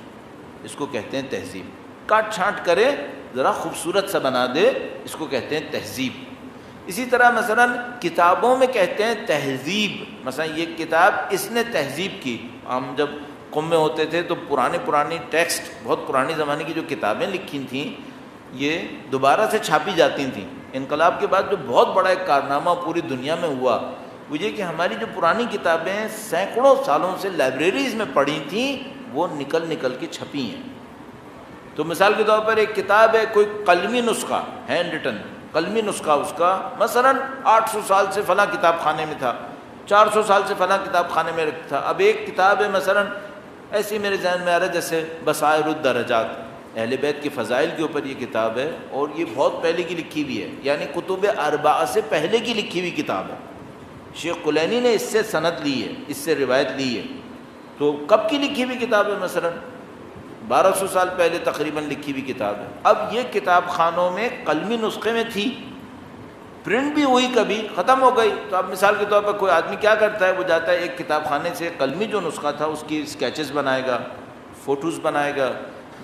اس کو کہتے ہیں تہذیب۔ کاٹ چھانٹ کرے، ذرا خوبصورت سا بنا دے، اس کو کہتے ہیں تہذیب۔ اسی طرح مثلا کتابوں میں کہتے ہیں تہذیب، مثلا یہ کتاب اس نے تہذیب کی۔ ہم جب قم میں ہوتے تھے تو پرانی ٹیکسٹ، بہت پرانے زمانے کی جو کتابیں لکھی تھیں یہ دوبارہ سے چھاپی جاتی تھیں۔ انقلاب کے بعد جو بہت بڑا ایک کارنامہ پوری دنیا میں ہوا وہ یہ کہ ہماری جو پرانی کتابیں سینکڑوں سالوں سے لائبریریز میں پڑھی تھیں وہ نکل نکل کے چھپی ہیں۔ تو مثال کے طور پر ایک کتاب ہے، کوئی قلمی نسخہ، ہینڈ ریٹن قلمی نسخہ اس کا، مثلا 800 سال سے فلاں کتاب خانے میں تھا، 400 سال سے فلاں کتاب خانے میں رکھا تھا۔ اب ایک کتاب ہے مثلا ایسی میرے ذہن میں آ رہا ہے جیسے بصائر الدرجات، اہل بیت کے فضائل کے اوپر یہ کتاب ہے، اور یہ بہت پہلے کی لکھی ہوئی ہے، یعنی کتب اربعہ سے پہلے کی لکھی ہوئی کتاب ہے۔ شیخ کلینی نے اس سے سند لی ہے، اس سے روایت لی ہے۔ تو کب کی لکھی ہوئی کتاب ہے؟ مثلا 1200 سال پہلے تقریباً لکھی ہوئی کتاب ہے۔ اب یہ کتاب خانوں میں قلمی نسخے میں تھی، پرنٹ بھی ہوئی، کبھی ختم ہو گئی۔ تو اب مثال کے طور پر کوئی آدمی کیا کرتا ہے، وہ جاتا ہے ایک کتاب خانے سے قلمی جو نسخہ تھا اس کی اسکیچز بنائے گا، فوٹوز بنائے گا،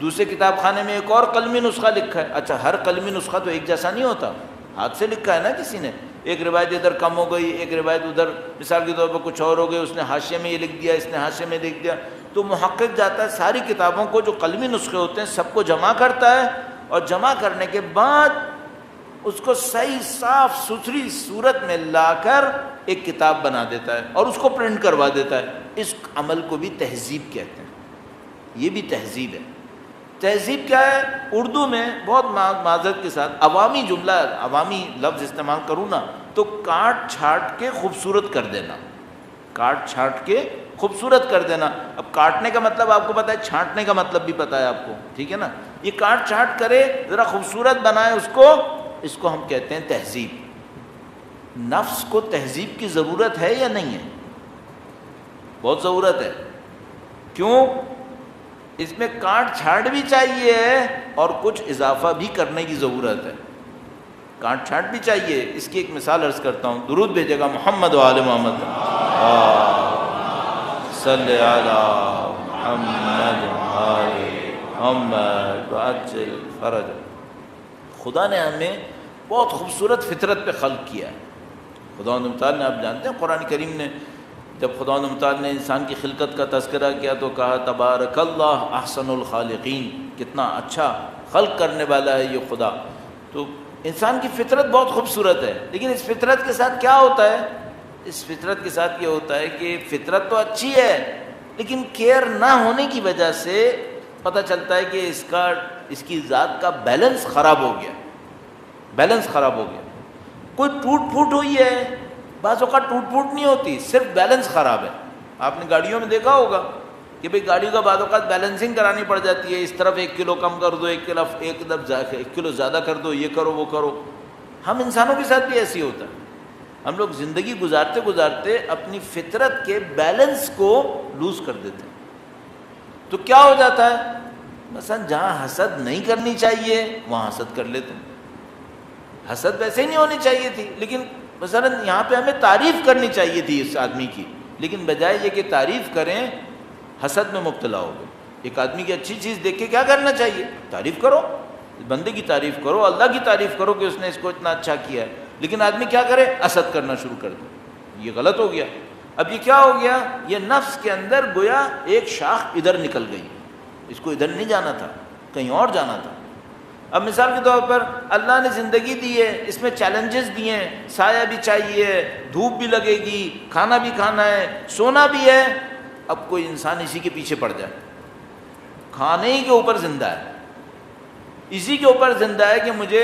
دوسرے کتاب خانے میں ایک اور قلمی نسخہ لکھا ہے۔ اچھا، ہر قلمی نسخہ تو ایک جیسا نہیں ہوتا، ہاتھ سے لکھا ہے نا کسی نے، ایک روایت ادھر کم ہو گئی، ایک روایت ادھر مثال کے طور پر کچھ اور ہو گئی، اس نے حاشیے میں یہ لکھ دیا، اس نے حاشیے میں لکھ دیا۔ تو محقق جاتا ہے ساری کتابوں کو جو قلمی نسخے ہوتے ہیں سب کو جمع کرتا ہے، اور جمع کرنے کے بعد اس کو صحیح صاف ستھری صورت میں لا کر ایک کتاب بنا دیتا ہے اور اس کو پرنٹ کروا دیتا ہے۔ اس عمل کو بھی تہذیب کہتے ہیں، یہ بھی تہذیب ہے۔ تہذیب کیا ہے؟ اردو میں بہت معذرت کے ساتھ عوامی جملہ، عوامی لفظ استعمال کروں نا، تو کاٹ چھاٹ کے خوبصورت کر دینا، کاٹ چھاٹ کے خوبصورت کر دینا. اب کاٹنے کا مطلب آپ کو پتہ ہے، چھانٹنے کا مطلب بھی پتہ ہے آپ کو، ٹھیک ہے نا. یہ کاٹ چھاٹ کرے، ذرا خوبصورت بنائے اس کو ہم کہتے ہیں تہذیب. نفس کو تہذیب کی ضرورت ہے یا نہیں ہے؟ بہت ضرورت ہے. کیوں؟ اس میں کاٹ چھاٹ بھی چاہیے اور کچھ اضافہ بھی کرنے کی ضرورت ہے. کاٹ چھاٹ بھی چاہیے. اس کی ایک مثال عرض کرتا ہوں. درود بھیجے گا محمد و آل محمد. صلی علی محمد آل محمد وعجل فرج. خدا نے ہمیں بہت خوبصورت فطرت پہ خلق کیا ہے. خدا متعال نے، آپ جانتے ہیں قرآن کریم نے جب خدا متعال نے انسان کی خلقت کا تذکرہ کیا تو کہا تبارک اللہ احسن الخالقین، کتنا اچھا خلق کرنے والا ہے یہ خدا. تو انسان کی فطرت بہت خوبصورت ہے، لیکن اس فطرت کے ساتھ کیا ہوتا ہے؟ اس فطرت کے ساتھ یہ ہوتا ہے کہ فطرت تو اچھی ہے لیکن کیئر نہ ہونے کی وجہ سے پتہ چلتا ہے کہ اس کی ذات کا بیلنس خراب ہو گیا. بیلنس خراب ہو گیا. کوئی ٹوٹ پھوٹ ہوئی ہے، بعض اوقات ٹوٹ پھوٹ نہیں ہوتی، صرف بیلنس خراب ہے. آپ نے گاڑیوں میں دیکھا ہوگا کہ بھئی گاڑیوں کا بعض اوقات بیلنسنگ کرانی پڑ جاتی ہے. اس طرف 1 کلو کم کر دو، 1 کلو زیادہ کر دو، یہ کرو وہ کرو. ہم انسانوں کے ساتھ بھی ایسی ہوتا ہے. ہم لوگ زندگی گزارتے گزارتے اپنی فطرت کے بیلنس کو لوز کر دیتے ہیں. تو کیا ہو جاتا ہے؟ مثلا جہاں حسد نہیں کرنی چاہیے وہاں حسد کر لیتے ہیں. حسد ویسے ہی نہیں ہونی چاہیے تھی، لیکن مثلا یہاں پہ ہمیں تعریف کرنی چاہیے تھی اس آدمی کی، لیکن بجائے یہ کہ تعریف کریں حسد میں مبتلا ہو گئے. ایک آدمی کی اچھی چیز دیکھ کے کیا کرنا چاہیے؟ تعریف کرو، بندے کی تعریف کرو، اللہ کی تعریف کرو کہ اس نے اس کو اتنا اچھا کیا ہے. لیکن آدمی کیا کرے؟ حسد کرنا شروع کر دے. یہ غلط ہو گیا. اب یہ کیا ہو گیا؟ یہ نفس کے اندر گویا ایک شاخ ادھر نکل گئی. اس کو ادھر نہیں جانا تھا، کہیں اور جانا تھا. اب مثال کے طور پر اللہ نے زندگی دی ہے، اس میں چیلنجز دیے ہیں، سایہ بھی چاہیے، دھوپ بھی لگے گی، کھانا بھی کھانا ہے، سونا بھی ہے. اب کوئی انسان اسی کے پیچھے پڑ جائے، کھانے ہی کے اوپر زندہ ہے، اسی کے اوپر زندہ ہے کہ مجھے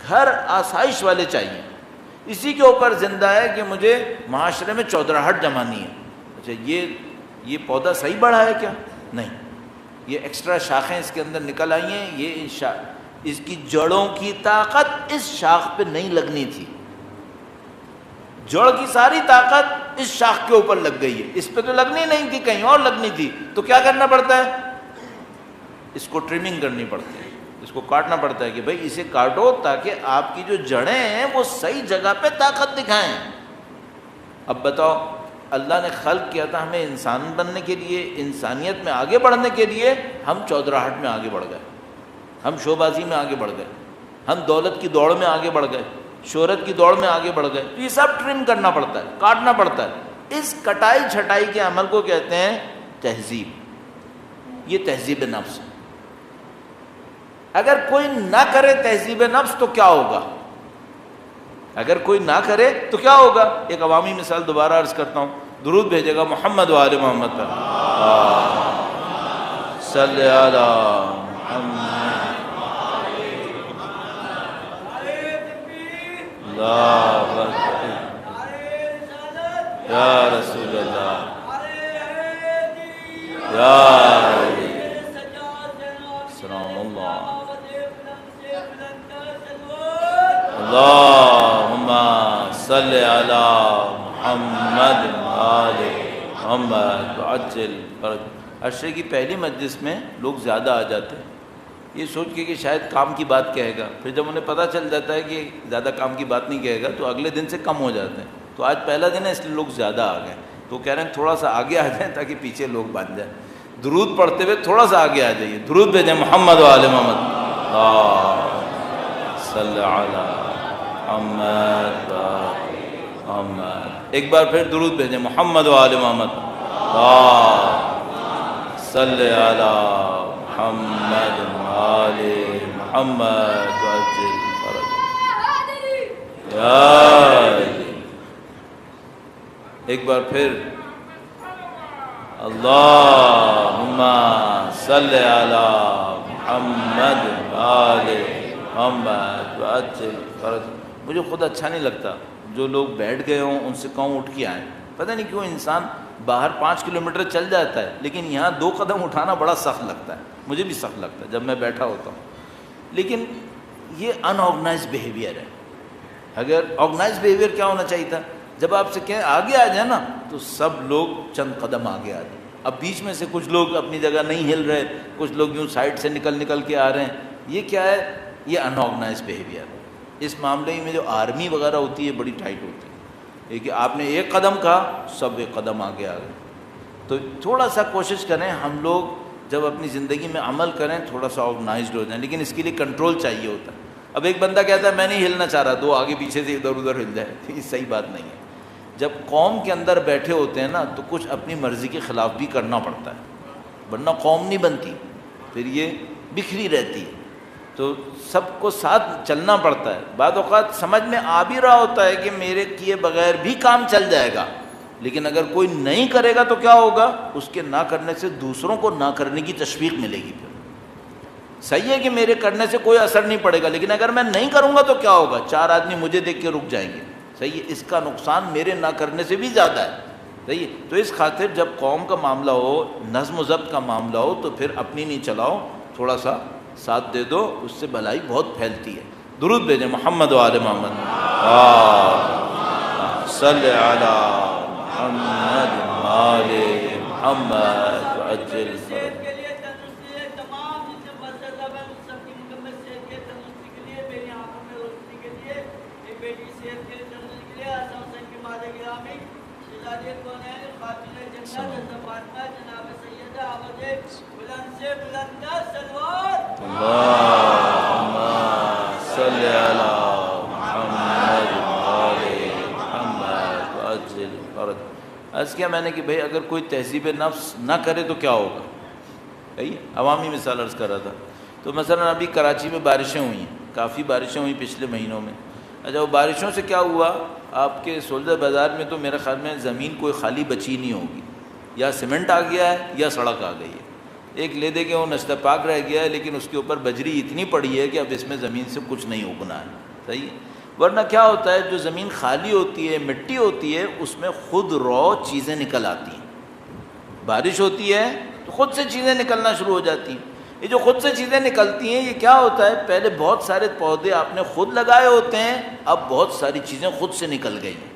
گھر آسائش والے چاہیے، اسی کے اوپر زندہ ہے کہ مجھے معاشرے میں چودراہٹ جمانی ہے. اچھا یہ پودا صحیح بڑھا ہے کیا؟ نہیں، یہ ایکسٹرا شاخیں اس کے اندر نکل آئی ہیں. یہ اس کی جڑوں کی طاقت اس شاخ پہ نہیں لگنی تھی. جڑ کی ساری طاقت اس شاخ کے اوپر لگ گئی ہے، اس پہ تو لگنی نہیں تھی، کہیں اور لگنی تھی. تو کیا کرنا پڑتا ہے؟ اس کو ٹریمنگ کرنی پڑتی ہے، اس کو کاٹنا پڑتا ہے کہ بھئی اسے کاٹو تاکہ آپ کی جو جڑیں ہیں وہ صحیح جگہ پہ طاقت دکھائیں. اب بتاؤ، اللہ نے خلق کیا تھا ہمیں انسان بننے کے لیے، انسانیت میں آگے بڑھنے کے لیے. ہم چودراہٹ میں آگے بڑھ گئے، ہم شوبازی میں آگے بڑھ گئے، ہم دولت کی دوڑ میں آگے بڑھ گئے، شہرت کی دوڑ میں آگے بڑھ گئے. یہ سب ٹرم کرنا پڑتا ہے، کاٹنا پڑتا ہے. اس کٹائی چھٹائی کے عمل کو کہتے ہیں تہذیب. یہ تہذیب نفس ہے. اگر کوئی نہ کرے تہذیب نفس تو کیا ہوگا؟ اگر کوئی نہ کرے تو کیا ہوگا؟ ایک عوامی مثال دوبارہ عرض کرتا ہوں. درود بھیجے گا محمد و آل محمد پر. صلی علی محمد. اللہ اکبر یا رسول اللہ یا سلام اللہ. اللہم صلی علی محمد آل محمد وعجل فرج. عشرے کی پہلی مجلس میں لوگ زیادہ آ جاتے ہیں یہ سوچ کے کہ شاید کام کی بات کہے گا. پھر جب انہیں پتہ چل جاتا ہے کہ زیادہ کام کی بات نہیں کہے گا تو اگلے دن سے کم ہو جاتے ہیں. تو آج پہلا دن ہے اس لیے لوگ زیادہ آ گئے. تو کہہ رہے ہیں تھوڑا سا آگے آ جائیں تاکہ پیچھے لوگ بن جائیں. درود پڑھتے ہوئے تھوڑا سا آگے آ جائیے. درود بھیجیں محمد و آل محمد. صلی علی محمد محمد. ایک بار پھر درود بھیجیں محمد و آل محمد. صلی علی محمد آل محمد وعجل فرج. ایک بار پھر اللہم صلی علی محمد آل محمد وعجل فرج. مجھے خود اچھا نہیں لگتا جو لوگ بیٹھ گئے ہوں ان سے کہوں اٹھ کے آئیں. پتہ نہیں کیوں انسان باہر 5 کلومیٹر چل جاتا ہے لیکن یہاں 2 قدم اٹھانا بڑا سخت لگتا ہے. مجھے بھی سخت لگتا ہے جب میں بیٹھا ہوتا ہوں. لیکن یہ ان آرگنائز بیہیویئر ہے. اگر آرگنائز بیہیویئر کیا ہونا چاہیے تھا؟ جب آپ سے کہیں آگے آ جائیں نا تو سب لوگ چند قدم آگے آ جائیں. اب بیچ میں سے کچھ لوگ اپنی جگہ نہیں ہل رہے, کچھ لوگ یوں سائڈ سے نکل کے آ رہے ہیں. یہ کیا ہے؟ یہ ان آرگنائز بیہیویئر ہے. اس معاملے میں جو آرمی وغیرہ ہوتی ہے بڑی ٹائٹ ہوتی ہے کہ آپ نے ایک قدم کہا سب ایک قدم آگے آ گئے. تو تھوڑا سا کوشش کریں ہم لوگ جب اپنی زندگی میں عمل کریں تھوڑا سا آرگنائزڈ ہو جائیں, لیکن اس کے لیے کنٹرول چاہیے ہوتا ہے. اب ایک بندہ کہتا ہے میں نہیں ہلنا چاہ رہا, 2 آگے پیچھے سے ادھر ادھر ہل جائے, یہ صحیح بات نہیں ہے. جب قوم کے اندر بیٹھے ہوتے ہیں نا تو کچھ اپنی مرضی کے خلاف بھی کرنا پڑتا ہے, ورنہ قوم نہیں بنتی, پھر یہ بکھری رہتی ہے. تو سب کو ساتھ چلنا پڑتا ہے. بعض اوقات سمجھ میں آ بھی رہا ہوتا ہے کہ میرے کیے بغیر بھی کام چل جائے گا, لیکن اگر کوئی نہیں کرے گا تو کیا ہوگا؟ اس کے نہ کرنے سے دوسروں کو نہ کرنے کی تشویق ملے گی. پھر صحیح ہے کہ میرے کرنے سے کوئی اثر نہیں پڑے گا, لیکن اگر میں نہیں کروں گا تو کیا ہوگا؟ 4 آدمی مجھے دیکھ کے رک جائیں گے. صحیح ہے, اس کا نقصان میرے نہ کرنے سے بھی زیادہ ہے. صحیح ہے. تو اس خاطر جب قوم کا معاملہ ہو, نظم و ضبط کا معاملہ ہو تو پھر اپنی نہیں چلاؤ, تھوڑا سا ساتھ دے دو, اس سے بھلائی بہت پھیلتی ہے. درود بھیجیں محمد و آل محمد. صلی علی محمد و آل محمد وعجل فرج. اللہم صلی علی محمد وآل محمد وعجل فرج. عرض کیا میں نے کہ بھئی اگر کوئی تہذیب نفس نہ کرے تو کیا ہوگا؟ صحیح ہے, عوامی مثال عرض کر رہا تھا. تو مثلا ابھی کراچی میں بارشیں ہوئی ہیں, کافی بارشیں ہوئی پچھلے مہینوں میں. اچھا, وہ بارشوں سے کیا ہوا, آپ کے سولجر بازار میں تو میرے خیال میں زمین کوئی خالی بچی نہیں ہوگی, یا سیمنٹ آ گیا ہے یا سڑک آ گئی ہے. ایک لے دے کے وہ نشتہ پاک رہ گیا ہے لیکن اس کے اوپر بجری اتنی پڑی ہے کہ اب اس میں زمین سے کچھ نہیں اگنا ہے. صحیح ہے. ورنہ کیا ہوتا ہے, جو زمین خالی ہوتی ہے, مٹی ہوتی ہے, اس میں خود رو چیزیں نکل آتی ہیں. بارش ہوتی ہے تو خود سے چیزیں نکلنا شروع ہو جاتی ہیں. یہ جو خود سے چیزیں نکلتی ہیں یہ کیا ہوتا ہے, پہلے بہت سارے پودے آپ نے خود لگائے ہوتے ہیں, اب بہت ساری چیزیں خود سے نکل گئی ہیں.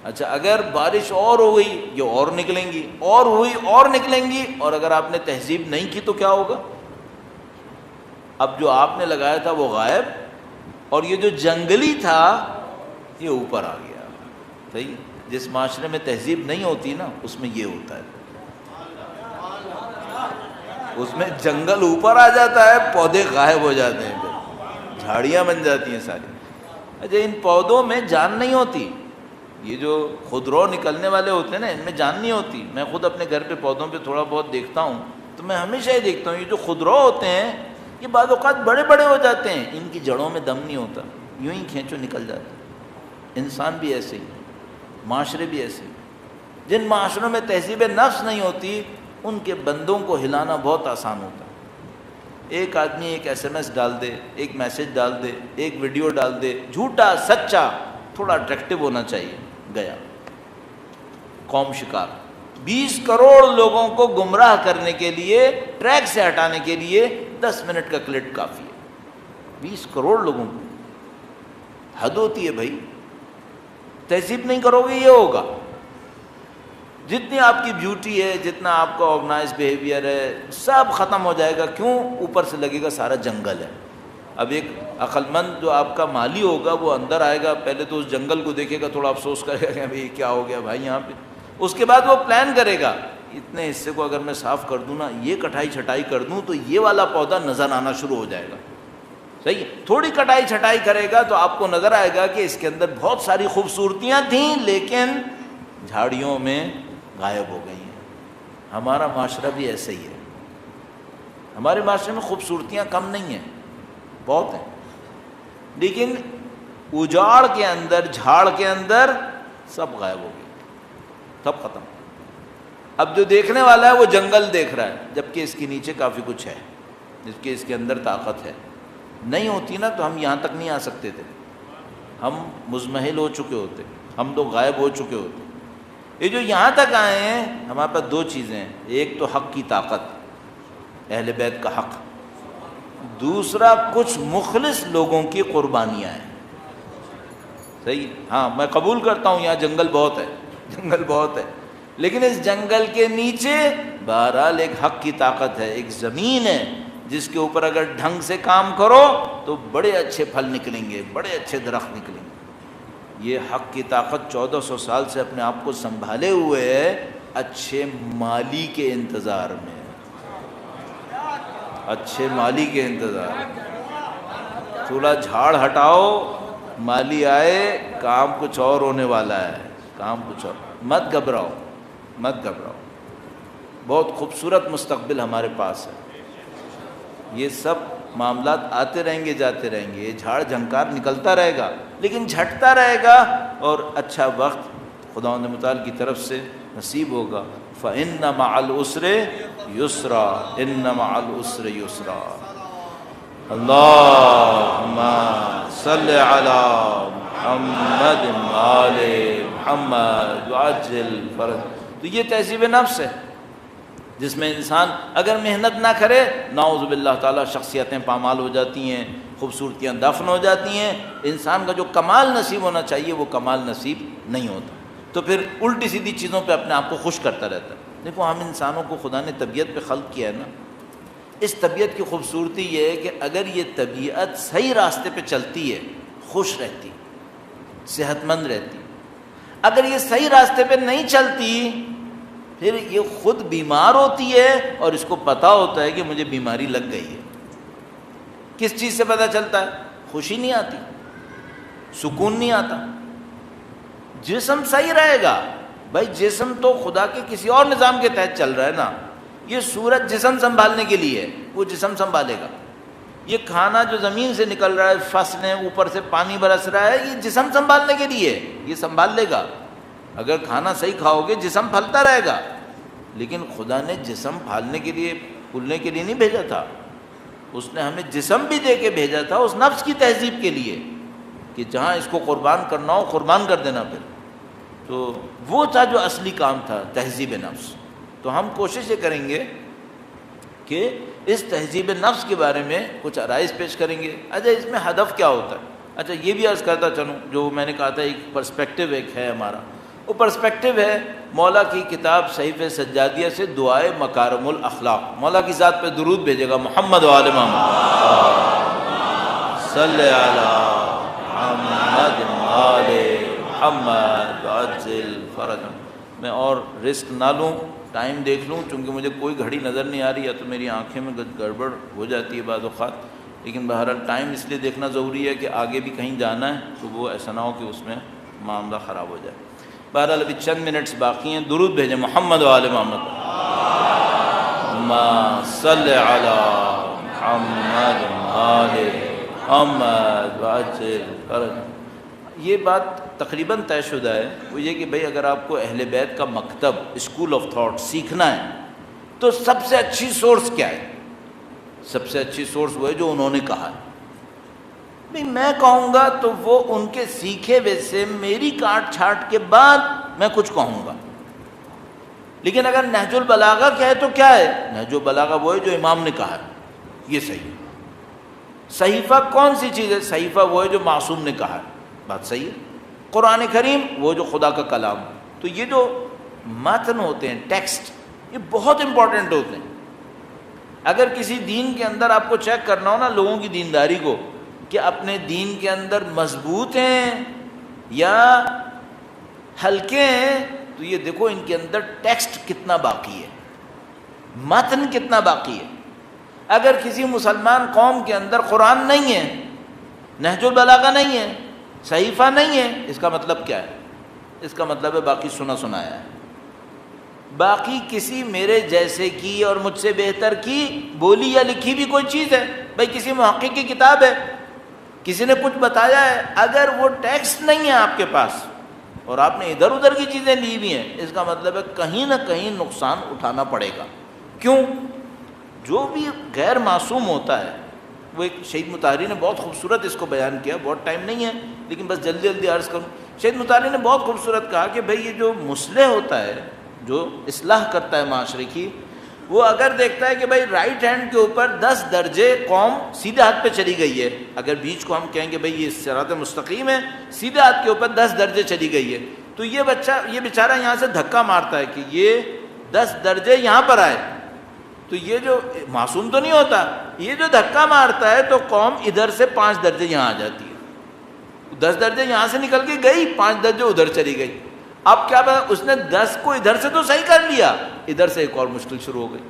اچھا, اگر بارش اور ہو گئی یہ اور نکلیں گی, اور ہوئی اور نکلیں گی, اور اگر آپ نے تہذیب نہیں کی تو کیا ہوگا؟ اب جو آپ نے لگایا تھا وہ غائب, اور یہ جو جنگلی تھا یہ اوپر آ گیا. صحیح. جس معاشرے میں تہذیب نہیں ہوتی نا اس میں یہ ہوتا ہے, اس میں جنگل اوپر آ جاتا ہے, پودے غائب ہو جاتے ہیں, پھر جھاڑیاں بن جاتی ہیں ساری. اچھا, ان پودوں میں جان نہیں ہوتی, یہ جو خودرو نکلنے والے ہوتے ہیں نا ان میں جان نہیں ہوتی. میں خود اپنے گھر پہ پودوں پہ تھوڑا بہت دیکھتا ہوں تو میں ہمیشہ یہ دیکھتا ہوں یہ جو خودرو ہوتے ہیں یہ بعض اوقات بڑے بڑے ہو جاتے ہیں, ان کی جڑوں میں دم نہیں ہوتا, یوں ہی کھینچو نکل جاتے ہیں. انسان بھی ایسے ہی, معاشرے بھی ایسے ہی. جن معاشروں میں تہذیب نفس نہیں ہوتی ان کے بندوں کو ہلانا بہت آسان ہوتا ہے. ایک آدمی ایک SMS ڈال دے, ایک میسج ڈال دے, ایک ویڈیو ڈال دے, جھوٹا سچا, تھوڑا اٹریکٹیو ہونا چاہیے, گیا قوم شکار. 20 کروڑ لوگوں کو گمراہ کرنے کے لیے, ٹریک سے ہٹانے کے لیے 10 منٹ کا کلپ کافی ہے. 20 کروڑ لوگوں کو, حد ہوتی ہے بھائی. تہذیب نہیں کرو گے یہ ہوگا. جتنی آپ کی بیوٹی ہے, جتنا آپ کا آرگنائز بیہیویئر ہے, سب ختم ہو جائے گا. کیوں؟ اوپر سے لگے گا سارا جنگل ہے. اب ایک عقل مند جو آپ کا مالی ہوگا وہ اندر آئے گا, پہلے تو اس جنگل کو دیکھے گا, تھوڑا افسوس کرے گا کہ بھائی کیا ہو گیا بھائی یہاں پہ. اس کے بعد وہ پلان کرے گا اتنے حصے کو اگر میں صاف کر دوں نا, یہ کٹائی چھٹائی کر دوں تو یہ والا پودا نظر آنا شروع ہو جائے گا. صحیح ہے. تھوڑی کٹائی چھٹائی کرے گا تو آپ کو نظر آئے گا کہ اس کے اندر بہت ساری خوبصورتیاں تھیں لیکن جھاڑیوں میں غائب ہو گئی ہیں. ہمارا معاشرہ بھی ایسے ہی ہے. ہمارے معاشرے میں خوبصورتیاں کم نہیں ہیں, بہت ہیں, لیکن اجاڑ کے اندر, جھاڑ کے اندر سب غائب ہو گئی, سب ختم. اب جو دیکھنے والا ہے وہ جنگل دیکھ رہا ہے, جبکہ اس کے نیچے کافی کچھ ہے, جس کے اس کے اندر طاقت ہے. نہیں ہوتی نا تو ہم یہاں تک نہیں آ سکتے تھے. ہم مزمحل ہو چکے ہوتے، ہم تو غائب ہو چکے ہوتے۔ یہ جو یہاں تک آئے ہیں، ہمارے پاس دو چیزیں ہیں، ایک تو حق کی طاقت، اہل بیت کا حق، دوسرا کچھ مخلص لوگوں کی قربانیاں ہیں۔ صحیح، ہاں میں قبول کرتا ہوں یہاں جنگل بہت ہے، جنگل بہت ہے، لیکن اس جنگل کے نیچے بہرحال ایک حق کی طاقت ہے، ایک زمین ہے جس کے اوپر اگر ڈھنگ سے کام کرو تو بڑے اچھے پھل نکلیں گے، بڑے اچھے درخت نکلیں گے۔ یہ حق کی طاقت 1400 سال سے اپنے آپ کو سنبھالے ہوئے ہے، اچھے مالی کے انتظار میں، اچھے مالی کے انتظار میں۔ تھوڑا جھاڑ ہٹاؤ، مالی آئے، کام کچھ اور ہونے والا ہے، کام کچھ اور۔ مت گھبراؤ، مت گھبراؤ، بہت خوبصورت مستقبل ہمارے پاس ہے۔ یہ سب معاملات آتے رہیں گے، جاتے رہیں گے، یہ جھاڑ جھنکار نکلتا رہے گا، لیکن جھٹتا رہے گا، اور اچھا وقت خداوند متعال کی طرف سے نصیب ہوگا۔ فَإِنَّ مَعَ الْعُسْرِ يُسْرًا، إِنَّ مَعَ الْعُسْرِ يُسْرًا۔ اللہم صلی علی محمد آل محمد وعجل فرج۔ تو یہ تہذیب نفس ہے جس میں انسان اگر محنت نہ کرے، نعوذ باللہ تعالیٰ شخصیتیں پامال ہو جاتی ہیں، خوبصورتیاں دفن ہو جاتی ہیں، انسان کا جو کمال نصیب ہونا چاہیے وہ کمال نصیب نہیں ہوتا، تو پھر الٹی سیدھی چیزوں پہ اپنے آپ کو خوش کرتا رہتا ہے۔ دیکھو ہم انسانوں کو خدا نے طبیعت پہ خلق کیا ہے نا، اس طبیعت کی خوبصورتی یہ ہے کہ اگر یہ طبیعت صحیح راستے پہ چلتی ہے خوش رہتی، صحت مند رہتی، اگر یہ صحیح راستے پہ نہیں چلتی پھر یہ خود بیمار ہوتی ہے، اور اس کو پتہ ہوتا ہے کہ مجھے بیماری لگ گئی ہے۔ کس چیز سے پتہ چلتا ہے؟ خوشی نہیں آتی، سکون نہیں آتا۔ جسم صحیح رہے گا، بھائی جسم تو خدا کے کسی اور نظام کے تحت چل رہا ہے نا، یہ سورج جسم سنبھالنے کے لیے ہے، وہ جسم سنبھالے گا۔ یہ کھانا جو زمین سے نکل رہا ہے، فصلیں اوپر سے پانی برس رہا ہے، یہ جسم سنبھالنے کے لیے، یہ سنبھال لے گا۔ اگر کھانا صحیح کھاؤ گے جسم پھلتا رہے گا، لیکن خدا نے جسم پھالنے کے لیے، پھولنے کے لیے نہیں بھیجا تھا، اس نے ہمیں جسم بھی دے کے بھیجا تھا اس نفس کی تہذیب کے لیے، کہ جہاں اس کو قربان کرنا ہو قربان کر دینا۔ پھر تو وہ تھا جو اصلی کام تھا، تہذیب نفس۔ تو ہم کوشش یہ کریں گے کہ اس تہذیب نفس کے بارے میں کچھ عرائض پیش کریں گے۔ اچھا اس میں ہدف کیا ہوتا ہے؟ اچھا یہ بھی عرض کرتا چلوں، جو میں نے کہا تھا ایک پرسپیکٹیو ایک ہے ہمارا، وہ پرسپیکٹیو ہے مولا کی کتاب صحیف سجادیہ سے دعائے مکارم الاخلاق۔ مولا کی ذات پہ درود بھیجے گا، محمد و آل محمد صلی علی محمد آل محمد عجل فرج۔ میں اور رسک نہ لوں، ٹائم دیکھ لوں، چونکہ مجھے کوئی گھڑی نظر نہیں آ رہی، یا تو میری آنکھیں میں گڑبڑ ہو جاتی ہے بعض اوقات، لیکن بہرحال ٹائم اس لیے دیکھنا ضروری ہے کہ آگے بھی کہیں جانا ہے تو وہ ایسا نہ ہو کہ اس میں معاملہ خراب ہو جائے۔ بہرحال ابھی چند منٹس باقی ہیں، درود بھیجیں محمد و آل محمد، اللہم صلی علی محمد آل محمد وعجل فرج۔ یہ بات تقریباً طے شدہ ہے، وہ یہ کہ بھئی اگر آپ کو اہل بیت کا مکتب، اسکول آف تھاٹ سیکھنا ہے تو سب سے اچھی سورس کیا ہے؟ سب سے اچھی سورس وہ ہے جو انہوں نے کہا ہے۔ بھئی میں کہوں گا تو وہ ان کے سیکھے ہوئے سے میری کاٹ چھاٹ کے بعد میں کچھ کہوں گا، لیکن اگر نہج البلاغہ کیا ہے تو کیا ہے؟ نہج البلاغہ وہ ہے جو امام نے کہا ہے، یہ صحیح ہے۔ صحیفہ کون سی چیز ہے؟ صحیفہ وہ ہے جو معصوم نے کہا ہے، بات صحیح ہے۔ قرآن کریم وہ جو خدا کا کلام ہے۔ تو یہ جو متن ہوتے ہیں، ٹیکسٹ، یہ بہت امپورٹنٹ ہوتے ہیں۔ اگر کسی دین کے اندر آپ کو چیک کرنا ہو نا لوگوں کی دینداری کو، کہ اپنے دین کے اندر مضبوط ہیں یا ہلکے ہیں، تو یہ دیکھو ان کے اندر ٹیکسٹ کتنا باقی ہے، متن کتنا باقی ہے۔ اگر کسی مسلمان قوم کے اندر قرآن نہیں ہے، نہج البلاغہ نہیں ہے، صحیفہ نہیں ہے، اس کا مطلب کیا ہے؟ اس کا مطلب ہے باقی سنا سنایا ہے، باقی کسی میرے جیسے کی اور مجھ سے بہتر کی بولی یا لکھی بھی کوئی چیز ہے، بھائی کسی محقق کی کتاب ہے، کسی نے کچھ بتایا ہے، اگر وہ ٹیکسٹ نہیں ہے آپ کے پاس اور آپ نے ادھر ادھر کی چیزیں لی ہوئی ہیں، اس کا مطلب ہے کہیں نہ کہیں نقصان اٹھانا پڑے گا۔ کیوں؟ جو بھی غیر معصوم ہوتا ہے وہ ایک شہید مطہری نے بہت خوبصورت اس کو بیان کیا، بہت ٹائم نہیں ہے لیکن بس جلدی جلدی عرض کروں. شہید مطہری نے بہت خوبصورت کہا کہ بھئی یہ جو مصلح ہوتا ہے، جو اصلاح کرتا ہے معاشرے کی، وہ اگر دیکھتا ہے کہ بھئی رائٹ ہینڈ کے اوپر 10 درجے قوم سیدھے ہاتھ پہ چلی گئی ہے، اگر بیچ کو ہم کہیں کہ بھئی یہ صراط مستقیم ہے، سیدھے ہاتھ کے اوپر 10 درجے چلی گئی ہے، تو یہ بیچارہ یہاں سے دھکا مارتا ہے کہ یہ 10 درجے یہاں پر آئے، تو یہ جو معصوم تو نہیں ہوتا، یہ جو دھکا مارتا ہے تو قوم ادھر سے 5 درجے یہاں آ جاتی ہے، 10 درجے یہاں سے نکل کے گئی، 5 درجے ادھر چلی گئی. اب کیا پتا، اس نے 10 کو ادھر سے تو صحیح کر لیا، ادھر سے ایک اور مشکل شروع ہو گئی.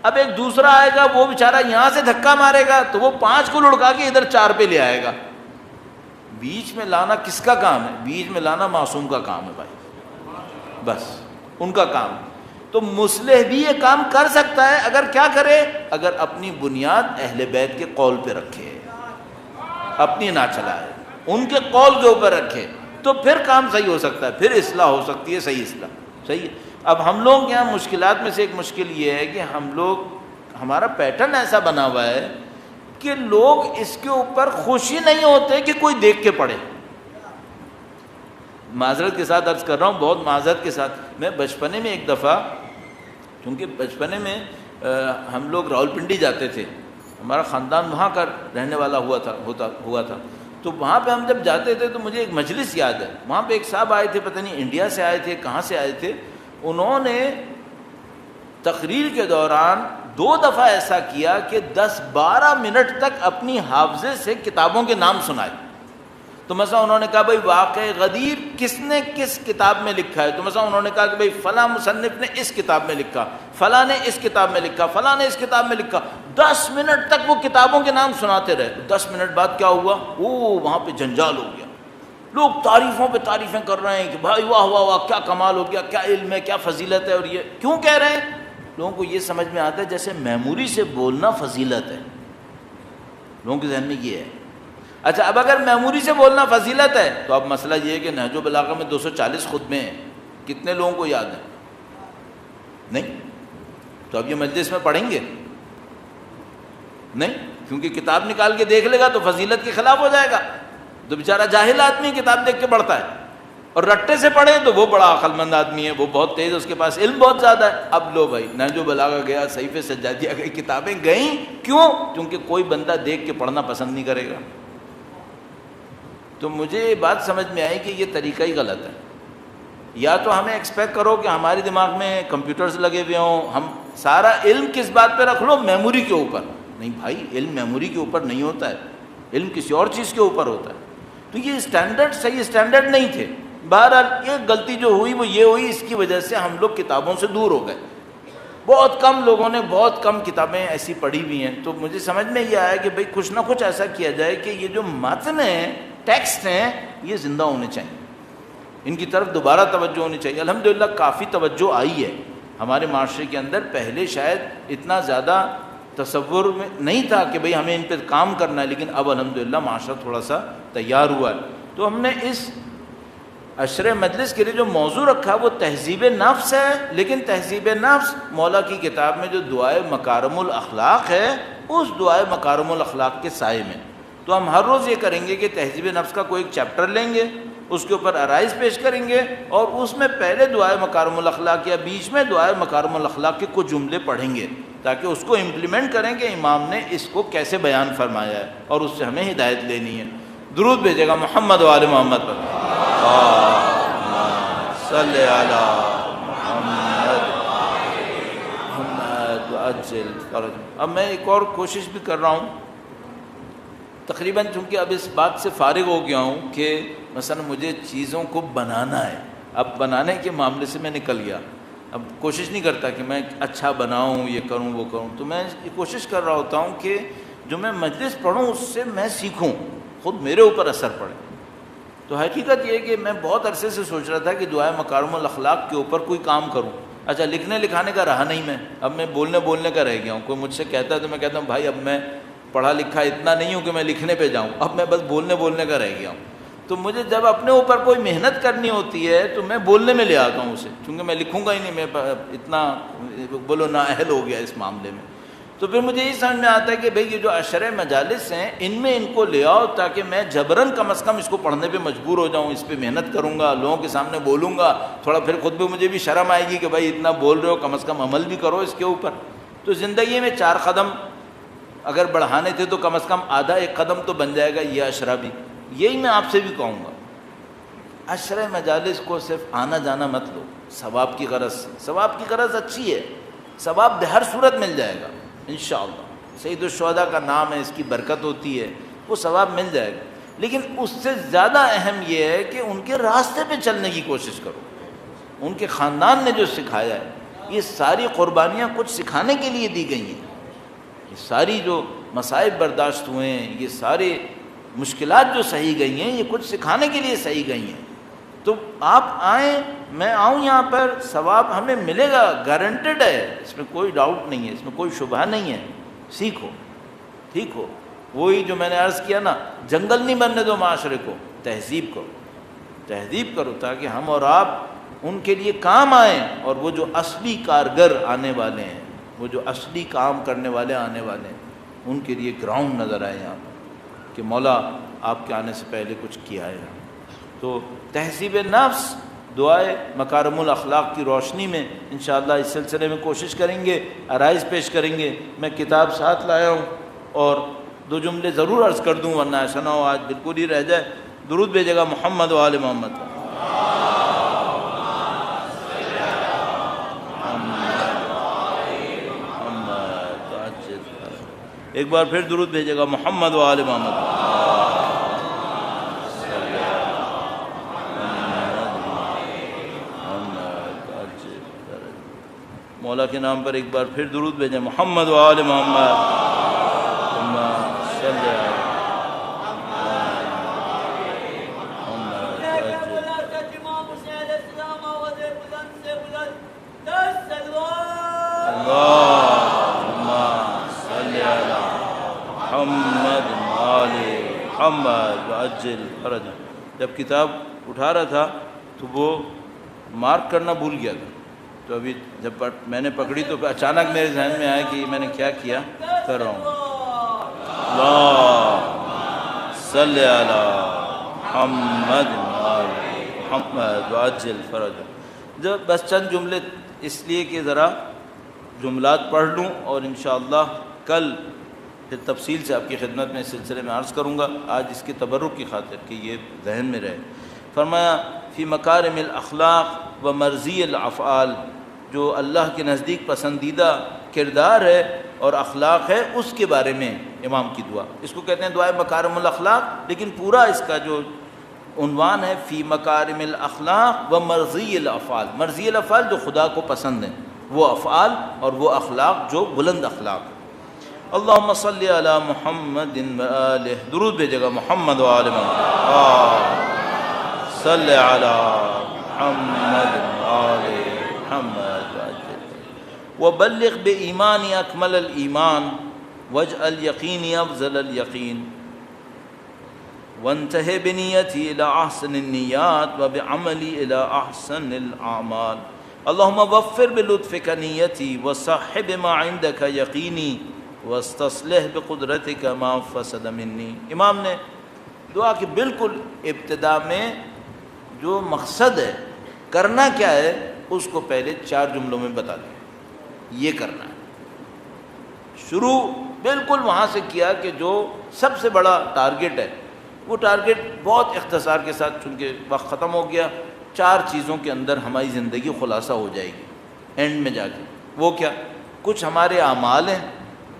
اب ایک دوسرا آئے گا، وہ بیچارہ یہاں سے دھکا مارے گا تو وہ 5 کو لڑکا کے ادھر 4 پہ لے آئے گا. بیچ میں لانا کس کا کام ہے؟ بیچ میں لانا معصوم کا کام ہے بھائی، بس ان کا کام. تو مصلح بھی یہ کام کر سکتا ہے، اگر کیا کرے؟ اگر اپنی بنیاد اہل بیت کے قول پہ رکھے، اپنی نہ چلائے، ان کے قول کے اوپر رکھے، تو پھر کام صحیح ہو سکتا ہے، پھر اصلاح ہو سکتی ہے، صحیح اصلاح. صحیح ہے. اب ہم لوگ یہاں مشکلات میں سے ایک مشکل یہ ہے کہ ہمارا پیٹرن ایسا بنا ہوا ہے کہ لوگ اس کے اوپر خوشی نہیں ہوتے کہ کوئی دیکھ کے پڑھے. معذرت کے ساتھ عرض کر رہا ہوں، بہت معذرت کے ساتھ. میں بچپنے میں ایک دفعہ، کیونکہ بچپنے میں ہم لوگ راولپنڈی جاتے تھے، ہمارا خاندان وہاں کا رہنے والا ہوا تھا، تو وہاں پہ ہم جب جاتے تھے تو مجھے ایک مجلس یاد ہے. وہاں پہ ایک صاحب آئے تھے، پتہ نہیں انڈیا سے آئے تھے، کہاں سے آئے تھے. انہوں نے تقریر کے دوران 2 دفعہ ایسا کیا کہ 10-12 منٹ تک اپنی حافظے سے کتابوں کے نام سنائے. تو مثلا انہوں نے کہا بھائی واقع غدیر کس نے کس کتاب میں لکھا ہے، تو مثلا انہوں نے کہا کہ بھائی فلاں مصنف نے اس کتاب میں لکھا، فلاں نے اس کتاب میں لکھا، فلاں نے اس کتاب میں لکھا. 10 منٹ تک وہ کتابوں کے نام سناتے رہے. 10 منٹ بعد کیا ہوا؟ وہاں پہ جنجال ہو گیا، لوگ تعریفوں پہ تعریفیں کر رہے ہیں کہ بھائی واہ واہ واہ کیا کمال ہو گیا، کیا علم ہے، کیا فضیلت ہے. اور یہ کیوں کہہ رہے ہیں؟ لوگوں کو یہ سمجھ میں آتا ہے جیسے میموری سے بولنا فضیلت ہے، لوگوں کے ذہن میں یہ ہے. اچھا، اب اگر میموری سے بولنا فضیلت ہے تو اب مسئلہ یہ ہے کہ نہج البلاغہ میں 240 خطبے ہیں، کتنے لوگوں کو یاد ہیں؟ نہیں. تو اب یہ مجلس میں پڑھیں گے نہیں، کیونکہ کتاب نکال کے دیکھ لے گا تو فضیلت کے خلاف ہو جائے گا. تو بیچارہ جاہل آدمی کتاب دیکھ کے پڑھتا ہے، اور رٹے سے پڑھے تو وہ بڑا عقل مند آدمی ہے، وہ بہت تیز، اس کے پاس علم بہت زیادہ ہے. اب لو بھائی، نہج البلاغہ گیا، صحیفے سجادیہ گئی، کتابیں گئیں. کیوں؟ کیونکہ کوئی بندہ دیکھ کے پڑھنا پسند نہیں کرے گا. تو مجھے یہ بات سمجھ میں آئی کہ یہ طریقہ ہی غلط ہے. یا تو ہمیں ایکسپیکٹ کرو کہ ہمارے دماغ میں کمپیوٹرز لگے ہوئے ہوں، ہم سارا علم کس بات پہ رکھ لو؟ میموری کے اوپر. نہیں بھائی، علم میموری کے اوپر نہیں ہوتا ہے، علم کسی اور چیز کے اوپر ہوتا ہے. تو یہ اسٹینڈرڈ صحیح اسٹینڈرڈ نہیں تھے. بہرحال یہ غلطی جو ہوئی وہ یہ ہوئی، اس کی وجہ سے ہم لوگ کتابوں سے دور ہو گئے. بہت کم لوگوں نے بہت کم کتابیں ایسی پڑھی ہوئی ہیں. تو مجھے سمجھ میں یہ آیا کہ بھئی کچھ نہ کچھ ایسا کیا جائے کہ یہ جو متن ہیں، ٹیکسٹ ہیں، یہ زندہ ہونے چاہیے، ان کی طرف دوبارہ توجہ ہونی چاہیے. الحمدللہ کافی توجہ آئی ہے ہمارے معاشرے کے اندر. پہلے شاید اتنا زیادہ تصور میں نہیں تھا کہ بھئی ہمیں ان پہ کام کرنا ہے، لیکن اب الحمدللہ معاشرہ تھوڑا سا تیار ہوا ہے. تو ہم نے اس عشر مجلس کے لیے جو موضوع رکھا وہ تہذیب نفس ہے، لیکن تہذیب نفس مولا کی کتاب میں جو دعائے مکارم الاخلاق ہے، اس دعائے مکارم الاخلاق کے سائے میں. تو ہم ہر روز یہ کریں گے کہ تہذیب نفس کا کوئی ایک چیپٹر لیں گے، اس کے اوپر عرائض پیش کریں گے، اور اس میں پہلے دعائے مکارم الاخلاق یا بیچ میں دعائے مکارم الاخلاق کے کچھ جملے پڑھیں گے، تاکہ اس کو امپلیمنٹ کریں کہ امام نے اس کو کیسے بیان فرمایا ہے، اور اس سے ہمیں ہدایت لینی ہے. درود بھیجے گا محمد و آل محمد پر. صلی علی محمد عجل فرج. اب میں ایک اور کوشش بھی کر رہا ہوں، تقریباً چونکہ اب اس بات سے فارغ ہو گیا ہوں کہ مثلا مجھے چیزوں کو بنانا ہے، اب بنانے کے معاملے سے میں نکل گیا. اب کوشش نہیں کرتا کہ میں اچھا بناؤں، یہ کروں وہ کروں. تو میں یہ کوشش کر رہا ہوتا ہوں کہ جو میں مجلس پڑھوں اس سے میں سیکھوں، خود میرے اوپر اثر پڑے. تو حقیقت یہ کہ میں بہت عرصے سے سوچ رہا تھا کہ دعائے مکارم الاخلاق کے اوپر کوئی کام کروں. اچھا، لکھنے لکھانے کا رہا نہیں میں، اب میں بولنے کا رہ گیا ہوں. کوئی مجھ سے کہتا ہے تو میں کہتا ہوں بھائی اب میں پڑھا لکھا اتنا نہیں ہوں کہ میں لکھنے پہ جاؤں، اب میں بس بولنے کا رہ گیا ہوں. تو مجھے جب اپنے اوپر کوئی محنت کرنی ہوتی ہے تو میں بولنے میں لے آتا ہوں اسے، کیونکہ میں لکھوں گا ہی نہیں، میں اتنا بولو نا اہل ہو گیا اس معاملے میں. تو پھر مجھے یہ سمجھ میں آتا ہے کہ بھئی یہ جو عشرہ مجالس ہیں ان میں ان کو لے آؤ تاکہ میں جبراً کم از کم اس کو پڑھنے پہ مجبور ہو جاؤں، اس پہ محنت کروں گا، لوگوں کے سامنے بولوں گا، تھوڑا پھر خود بھی مجھے بھی شرم آئے گی کہ بھائی اتنا بول رہے ہو، کم از کم عمل بھی کرو اس کے اوپر۔ تو زندگی میں 4 قدم اگر بڑھانے تھے تو کم از کم آدھا 1 قدم تو بن جائے گا یہ عشرہ بھی۔ یہی میں آپ سے بھی کہوں گا، عشرہ مجالس کو صرف آنا جانا مت لو ثواب کی غرض سے۔ ثواب کی غرض اچھی ہے، ثواب ہر صورت مل جائے گا انشاءاللہ۔ سید الشہداء کا نام ہے، اس کی برکت ہوتی ہے، وہ ثواب مل جائے گا، لیکن اس سے زیادہ اہم یہ ہے کہ ان کے راستے پہ چلنے کی کوشش کرو۔ ان کے خاندان نے جو سکھایا ہے، یہ ساری قربانیاں کچھ سکھانے کے لیے دی گئی ہیں، یہ ساری جو مصائب برداشت ہوئے ہیں، یہ سارے مشکلات جو سہی گئی ہیں، یہ کچھ سکھانے کے لیے سہی گئی ہیں۔ تو آپ آئیں، میں آؤں یہاں پر، ثواب ہمیں ملے گا، گارنٹیڈ ہے، اس میں کوئی ڈاؤٹ نہیں ہے، اس میں کوئی شبہ نہیں ہے۔ سیکھو، ٹھیک ہو، وہی جو میں نے عرض کیا نا، جنگل نہیں بننے دو معاشرے کو، تہذیب کرو، تہذیب کرو تاکہ ہم اور آپ ان کے لیے کام آئیں، اور وہ جو اصلی کارگر آنے والے ہیں، وہ جو اصلی کام کرنے والے آنے والے ہیں، ان کے لیے گراؤنڈ نظر آئے یہاں پر کہ مولا آپ کے آنے سے پہلے کچھ کیا ہے۔ تو تہذیب نفس، دعائے مکارم الاخلاق کی روشنی میں انشاءاللہ اس سلسلے میں کوشش کریں گے، عرائض پیش کریں گے۔ میں کتاب ساتھ لایا ہوں اور 2 جملے ضرور عرض کر دوں ورنہ ایسا نہ ہو آج بالکل ہی رہ جائے۔ درود بھیجے گا محمد و آل محمد۔ ایک بار پھر درود بھیجے گا محمد و آل محمد۔ مولا کے نام پر ایک بار پھر درود بھیجیں، محمد و آل محمد۔ محمد وعجل فرجہ۔ جب کتاب اٹھا رہا تھا تو وہ مارک کرنا بھول گیا تھا، تو ابھی جب میں نے پکڑی تو اچانک میرے ذہن میں آیا کہ میں نے کیا کر رہا ہوں۔ اللہم صلی علی محمد محمد وعجل فرجہ۔ جب بس چند جملے اس لیے کہ ذرا جملات پڑھ لوں اور انشاءاللہ کل پھر تفصیل سے آپ کی خدمت میں اس سلسلے میں عرض کروں گا، آج اس کے تبرک کی خاطر کہ یہ ذہن میں رہے۔ فرمایا فی مکارم الاخلاق و مرضی الافعال، جو اللہ کے نزدیک پسندیدہ کردار ہے اور اخلاق ہے، اس کے بارے میں امام کی دعا، اس کو کہتے ہیں دعائے مکارم الاخلاق، لیکن پورا اس کا جو عنوان ہے فی مکارم الاخلاق و مرضی الافعال، مرضی الافعال جو خدا کو پسند ہیں، وہ افعال اور وہ اخلاق جو بلند اخلاق ہیں۔ اللہم صلی علی محمد و آلہ، درود بھیجے گا محمد و آل محمد۔ صلی علی محمد و آل محمد وبلغ بإیمانی اکمل الایمان واجعل یقینی افضل الیقین وانتہی بنیتی الی احسن النیات وبعملی الی احسن الاعمال۔ اللہم وفر بلطفک نیتی وصحب ما عندک یقینی واستصلح بقدرتک ما فسد منی۔ امام نے دعا کی بالکل ابتدا میں جو مقصد ہے، کرنا کیا ہے، اس کو پہلے 4 جملوں میں بتا دیں۔ یہ کرنا ہے، شروع بالکل وہاں سے کیا کہ جو سب سے بڑا ٹارگٹ ہے، وہ ٹارگٹ بہت اختصار کے ساتھ، چونکہ وقت ختم ہو گیا، 4 چیزوں کے اندر ہماری زندگی خلاصہ ہو جائے گی اینڈ میں جا کے۔ وہ کیا؟ کچھ ہمارے اعمال ہیں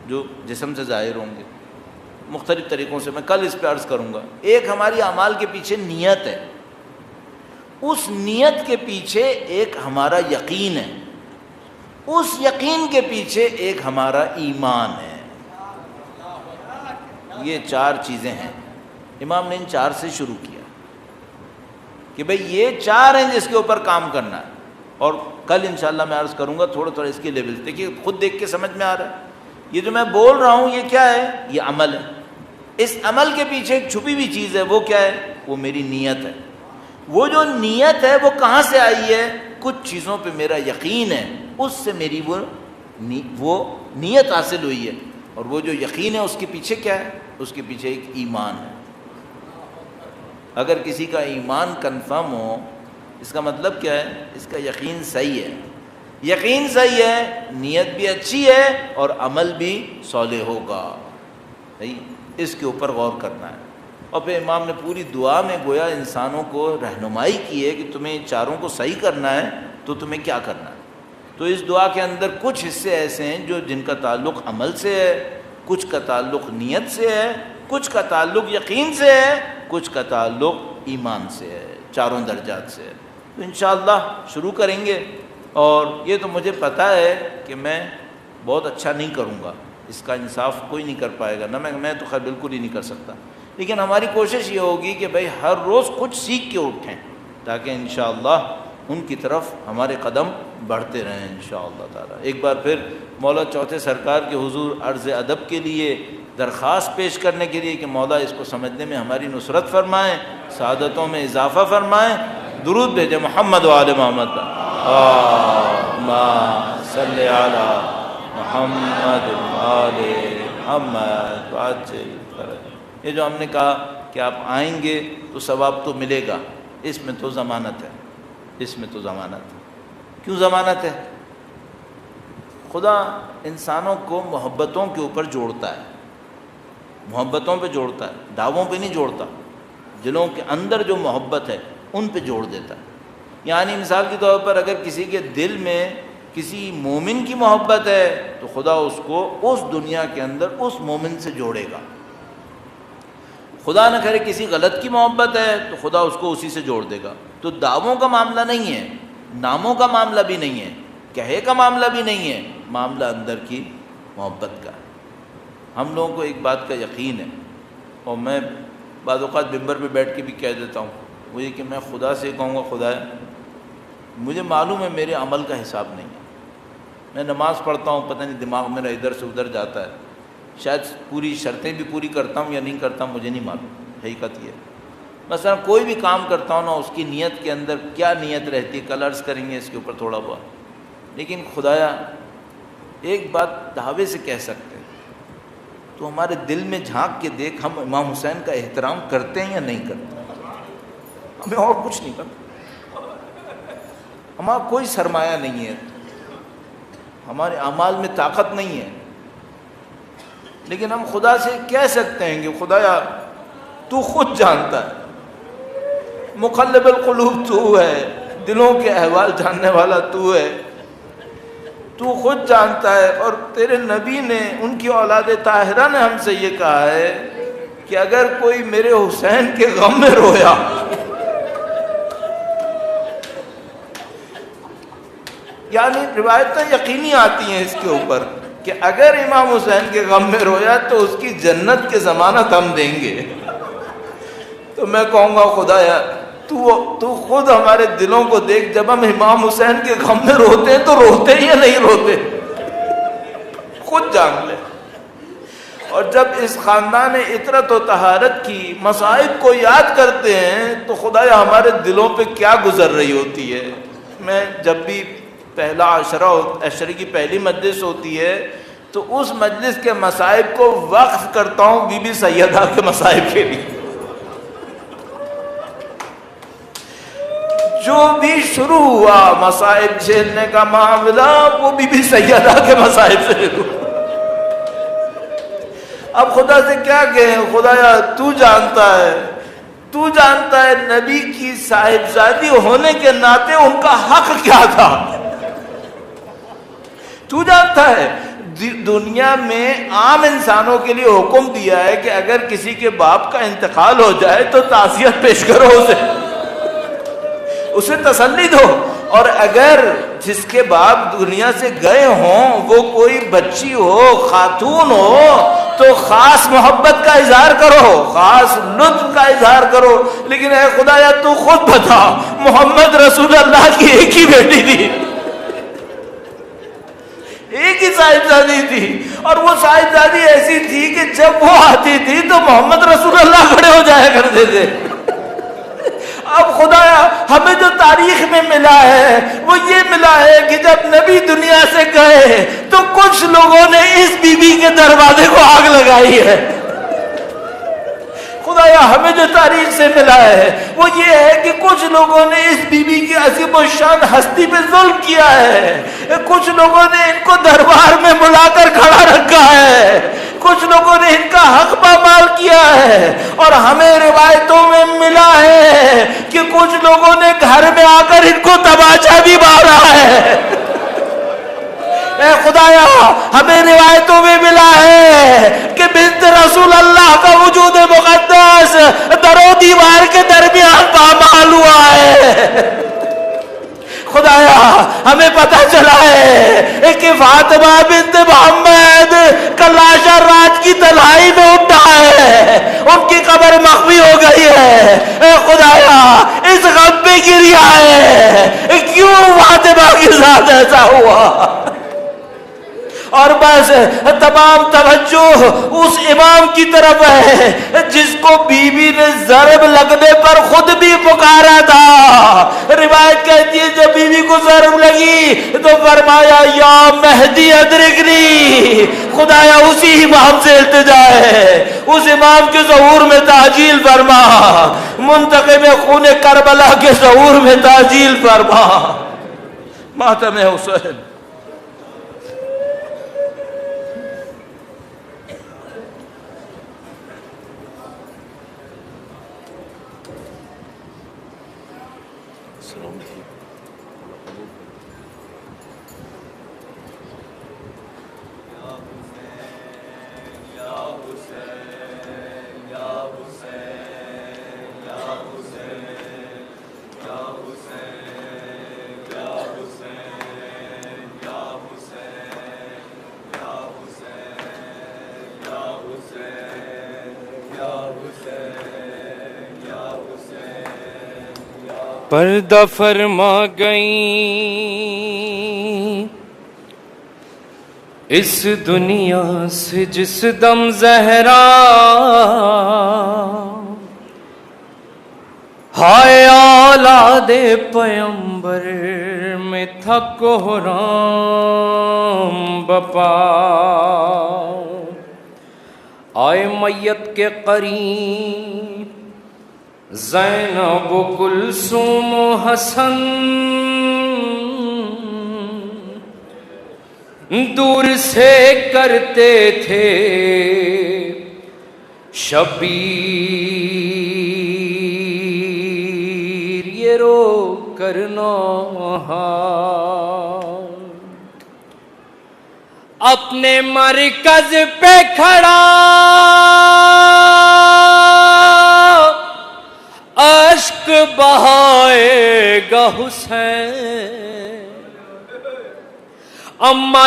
جو جسم سے ظاہر ہوں گے مختلف طریقوں سے، میں کل اس پہ عرض کروں گا۔ ایک ہماری اعمال کے پیچھے نیت ہے، اس نیت کے پیچھے ایک ہمارا یقین ہے، اس یقین کے پیچھے ایک ہمارا ایمان ہے۔ یہ 4 چیزیں ہیں، امام نے ان 4 سے شروع کیا کہ بھئی یہ 4 ہیں جس کے اوپر کام کرنا ہے، اور کل انشاءاللہ میں عرض کروں گا تھوڑا اس کے لیول۔ دیکھیے خود دیکھ کے سمجھ میں آ رہا ہے، یہ جو میں بول رہا ہوں یہ کیا ہے؟ یہ عمل ہے۔ اس عمل کے پیچھے ایک چھپی ہوئی چیز ہے، وہ کیا ہے؟ وہ میری نیت ہے۔ وہ جو نیت ہے وہ کہاں سے آئی ہے؟ کچھ چیزوں پہ میرا یقین ہے، اس سے میری وہ وہ نیت حاصل ہوئی ہے، اور وہ جو یقین ہے اس کے پیچھے کیا ہے؟ اس کے پیچھے ایک ایمان ہے۔ اگر کسی کا ایمان کنفرم ہو، اس کا مطلب کیا ہے؟ اس کا یقین صحیح ہے، یقین صحیح ہے، نیت بھی اچھی ہے اور عمل بھی صالح ہوگا۔ صحیح، اس کے اوپر غور کرنا ہے۔ اور پھر امام نے پوری دعا میں گویا انسانوں کو رہنمائی کی ہے کہ تمہیں چاروں کو صحیح کرنا ہے تو تمہیں کیا کرنا ہے۔ تو اس دعا کے اندر کچھ حصے ایسے ہیں جن کا تعلق عمل سے ہے، کچھ کا تعلق نیت سے ہے، کچھ کا تعلق یقین سے ہے، کچھ کا تعلق ایمان سے ہے، چاروں درجات سے ہے۔ تو انشاءاللہ شروع کریں گے، اور یہ تو مجھے پتہ ہے کہ میں بہت اچھا نہیں کروں گا، اس کا انصاف کوئی نہیں کر پائے گا، نہ میں تو خیر بالکل ہی نہیں کر سکتا، لیکن ہماری کوشش یہ ہوگی کہ بھئی ہر روز کچھ سیکھ کے اٹھیں، تاکہ انشاءاللہ ان کی طرف ہمارے قدم بڑھتے رہیں انشاءاللہ تعالی۔ ایک بار پھر مولا چوتھے سرکار کے حضور عرض ادب کے لیے درخواست پیش کرنے کے لیے کہ مولا اس کو سمجھنے میں ہماری نصرت فرمائیں، سعادتوں میں اضافہ فرمائیں۔ درود بھیجیں محمد و آل محمد، اللہم صلی علی محمد و آل محمد وعجل فرجہ۔ یہ جو ہم نے کہا کہ آپ آئیں گے تو ثواب تو ملے گا، اس میں تو ضمانت ہے، اس میں تو ضمانت ہے۔ کیوں ضمانت ہے؟ خدا انسانوں کو محبتوں کے اوپر جوڑتا ہے، محبتوں پہ جوڑتا ہے، دعووں پہ نہیں جوڑتا، دلوں کے اندر جو محبت ہے ان پہ جوڑ دیتا ہے۔ یعنی مثال کے طور پر اگر کسی کے دل میں کسی مومن کی محبت ہے تو خدا اس کو اس دنیا کے اندر اس مومن سے جوڑے گا۔ خدا نہ کرے کسی غلط کی محبت ہے تو خدا اس کو اسی سے جوڑ دے گا۔ تو دعووں کا معاملہ نہیں ہے، ناموں کا معاملہ بھی نہیں ہے، کہے کا معاملہ بھی نہیں ہے، معاملہ اندر کی محبت کا ہے۔ ہم لوگوں کو ایک بات کا یقین ہے، اور میں بعض اوقات ممبر پہ بیٹھ کے بھی کہہ دیتا ہوں، وہ یہ کہ میں خدا سے کہوں گا خدا ہے مجھے معلوم ہے میرے عمل کا حساب نہیں ہے، میں نماز پڑھتا ہوں پتہ نہیں دماغ میرا ادھر سے ادھر جاتا ہے، شاید پوری شرطیں بھی پوری کرتا ہوں یا نہیں کرتا ہوں مجھے نہیں معلوم، حقیقت یہ ہے۔ مثلا کوئی بھی کام کرتا ہوں نا، اس کی نیت کے اندر کیا نیت رہتی ہے، کل عرض کریں گے اس کے اوپر تھوڑا بہت، لیکن خدایا ایک بات دعوے سے کہہ سکتے ہیں، تو ہمارے دل میں جھانک کے دیکھ، ہم امام حسین کا احترام کرتے ہیں یا نہیں کرتے؟ ہمیں اور کچھ نہیں کرتے، ہمارا کوئی سرمایہ نہیں ہے، ہمارے اعمال میں طاقت نہیں ہے، لیکن ہم خدا سے کہہ سکتے ہیں کہ خدایا تو خود جانتا ہے، مقلب القلوب تو ہے، دلوں کے احوال جاننے والا تو ہے، تو خود جانتا ہے، اور تیرے نبی نے، ان کی اولاد طاہرہ نے ہم سے یہ کہا ہے کہ اگر کوئی میرے حسین کے غم میں رویا یعنی روایتیں یقینی آتی ہیں اس کے اوپر کہ اگر امام حسین کے غم میں رویا تو اس کی جنت کی ضمانت ہم دیں گے، تو میں کہوں گا خدایا تو خود ہمارے دلوں کو دیکھ، جب ہم امام حسین کے غم میں روتے ہیں تو روتے یا نہیں روتے، خود جان لے۔ اور جب اس خاندان عطرت و طہارت کی مصائب کو یاد کرتے ہیں تو خدایا ہمارے دلوں پہ کیا گزر رہی ہوتی ہے۔ میں جب بھی پہلا عشرے کی پہلی مجلس ہوتی ہے تو اس مجلس کے مصائب کو وقف کرتا ہوں بی بی سیدہ کے مصائب کے لیے، جو بھی شروع ہوا مصائب جھیلنے کا معاملہ وہ بی بی سیدہ کے مصائب سے شروع۔ اب خدا سے کیا کہیں، خدایا تو جانتا ہے، تو جانتا ہے نبی کی صاحبزادی ہونے کے ناطے ان کا حق کیا تھا، تو جانتا ہے۔ دنیا میں عام انسانوں کے لیے حکم دیا ہے کہ اگر کسی کے باپ کا انتقال ہو جائے تو تعزیت پیش کرو، اسے تسلی دو، اور اگر جس کے باپ دنیا سے گئے ہوں وہ کوئی بچی ہو، خاتون ہو، تو خاص محبت کا اظہار کرو، خاص لطف کا اظہار کرو۔ لیکن اے خدایا تو خود بتا، محمد رسول اللہ کی ایک ہی بیٹی تھی، ایک ہی صاحبزادی تھی، اور وہ صاحبزادی ایسی تھی کہ جب وہ آتی تھی تو محمد رسول اللہ کھڑے ہو جایا کرتے تھے۔ اب خدایا ہمیں جو تاریخ میں ملا ہے وہ یہ ملا ہے کہ جب نبی دنیا سے گئے تو کچھ لوگوں نے اس بی بی کے دروازے کو آگ لگائی ہے۔ خدایا ہمیں جو تاریخ سے ملا ہے وہ یہ ہے کہ کچھ لوگوں نے اس بی بی کی عظیم الشان ہستی پہ ظلم کیا ہے، کچھ لوگوں نے ان کو دربار میں بلا کر کھڑا رکھا ہے، کچھ لوگوں نے ان کا حق پامال کیا ہے، اور ہمیں روایتوں میں ملا ہے کہ کچھ لوگوں نے گھر میں آ کر ان کو تماچا بھی مارا ہے۔ اے خدایا ہمیں روایتوں میں ملا ہے کہ بنت رسول اللہ کا وجود مقدس در و دیوار کے درمیان پامال ہوا ہے۔ خدایا ہمیں پتہ چلا ہے کہ فاطمہ بنت محمد کا لاشا رات کی تنہائی میں اٹھا ہے، ان کی قبر مخفی ہو گئی ہے۔ اے خدایا اس غم پہ گریا ہے، کیوں فاطمہ کے ساتھ ایسا ہوا؟ اور بس تمام توجہ اس امام کی طرف ہے جس کو بی بی نے ضرب لگنے پر خود بھی پکارا تھا۔ روایت کہتی ہے جب بی بی کو ضرب لگی تو فرمایا یا مہدی ادرکنی، خدایا اسی امام سے التجا ہے، اس امام کے ظہور میں تعجیل فرما، منتقم خون کربلا کے ظہور میں تعجیل فرما۔ ماتم حسین۔ پردہ فرما گئیں اس دنیا سے جس دم زہرا، ہائے اولاد پیمبر میں تھا کوہرام بپا، آئے میت کے قریب زینب و کلثوم و حسن، دور سے کرتے تھے شبیر یہ رو کرنا، اپنے مرکز پہ کھڑا اشک بہائے گا حسین، اما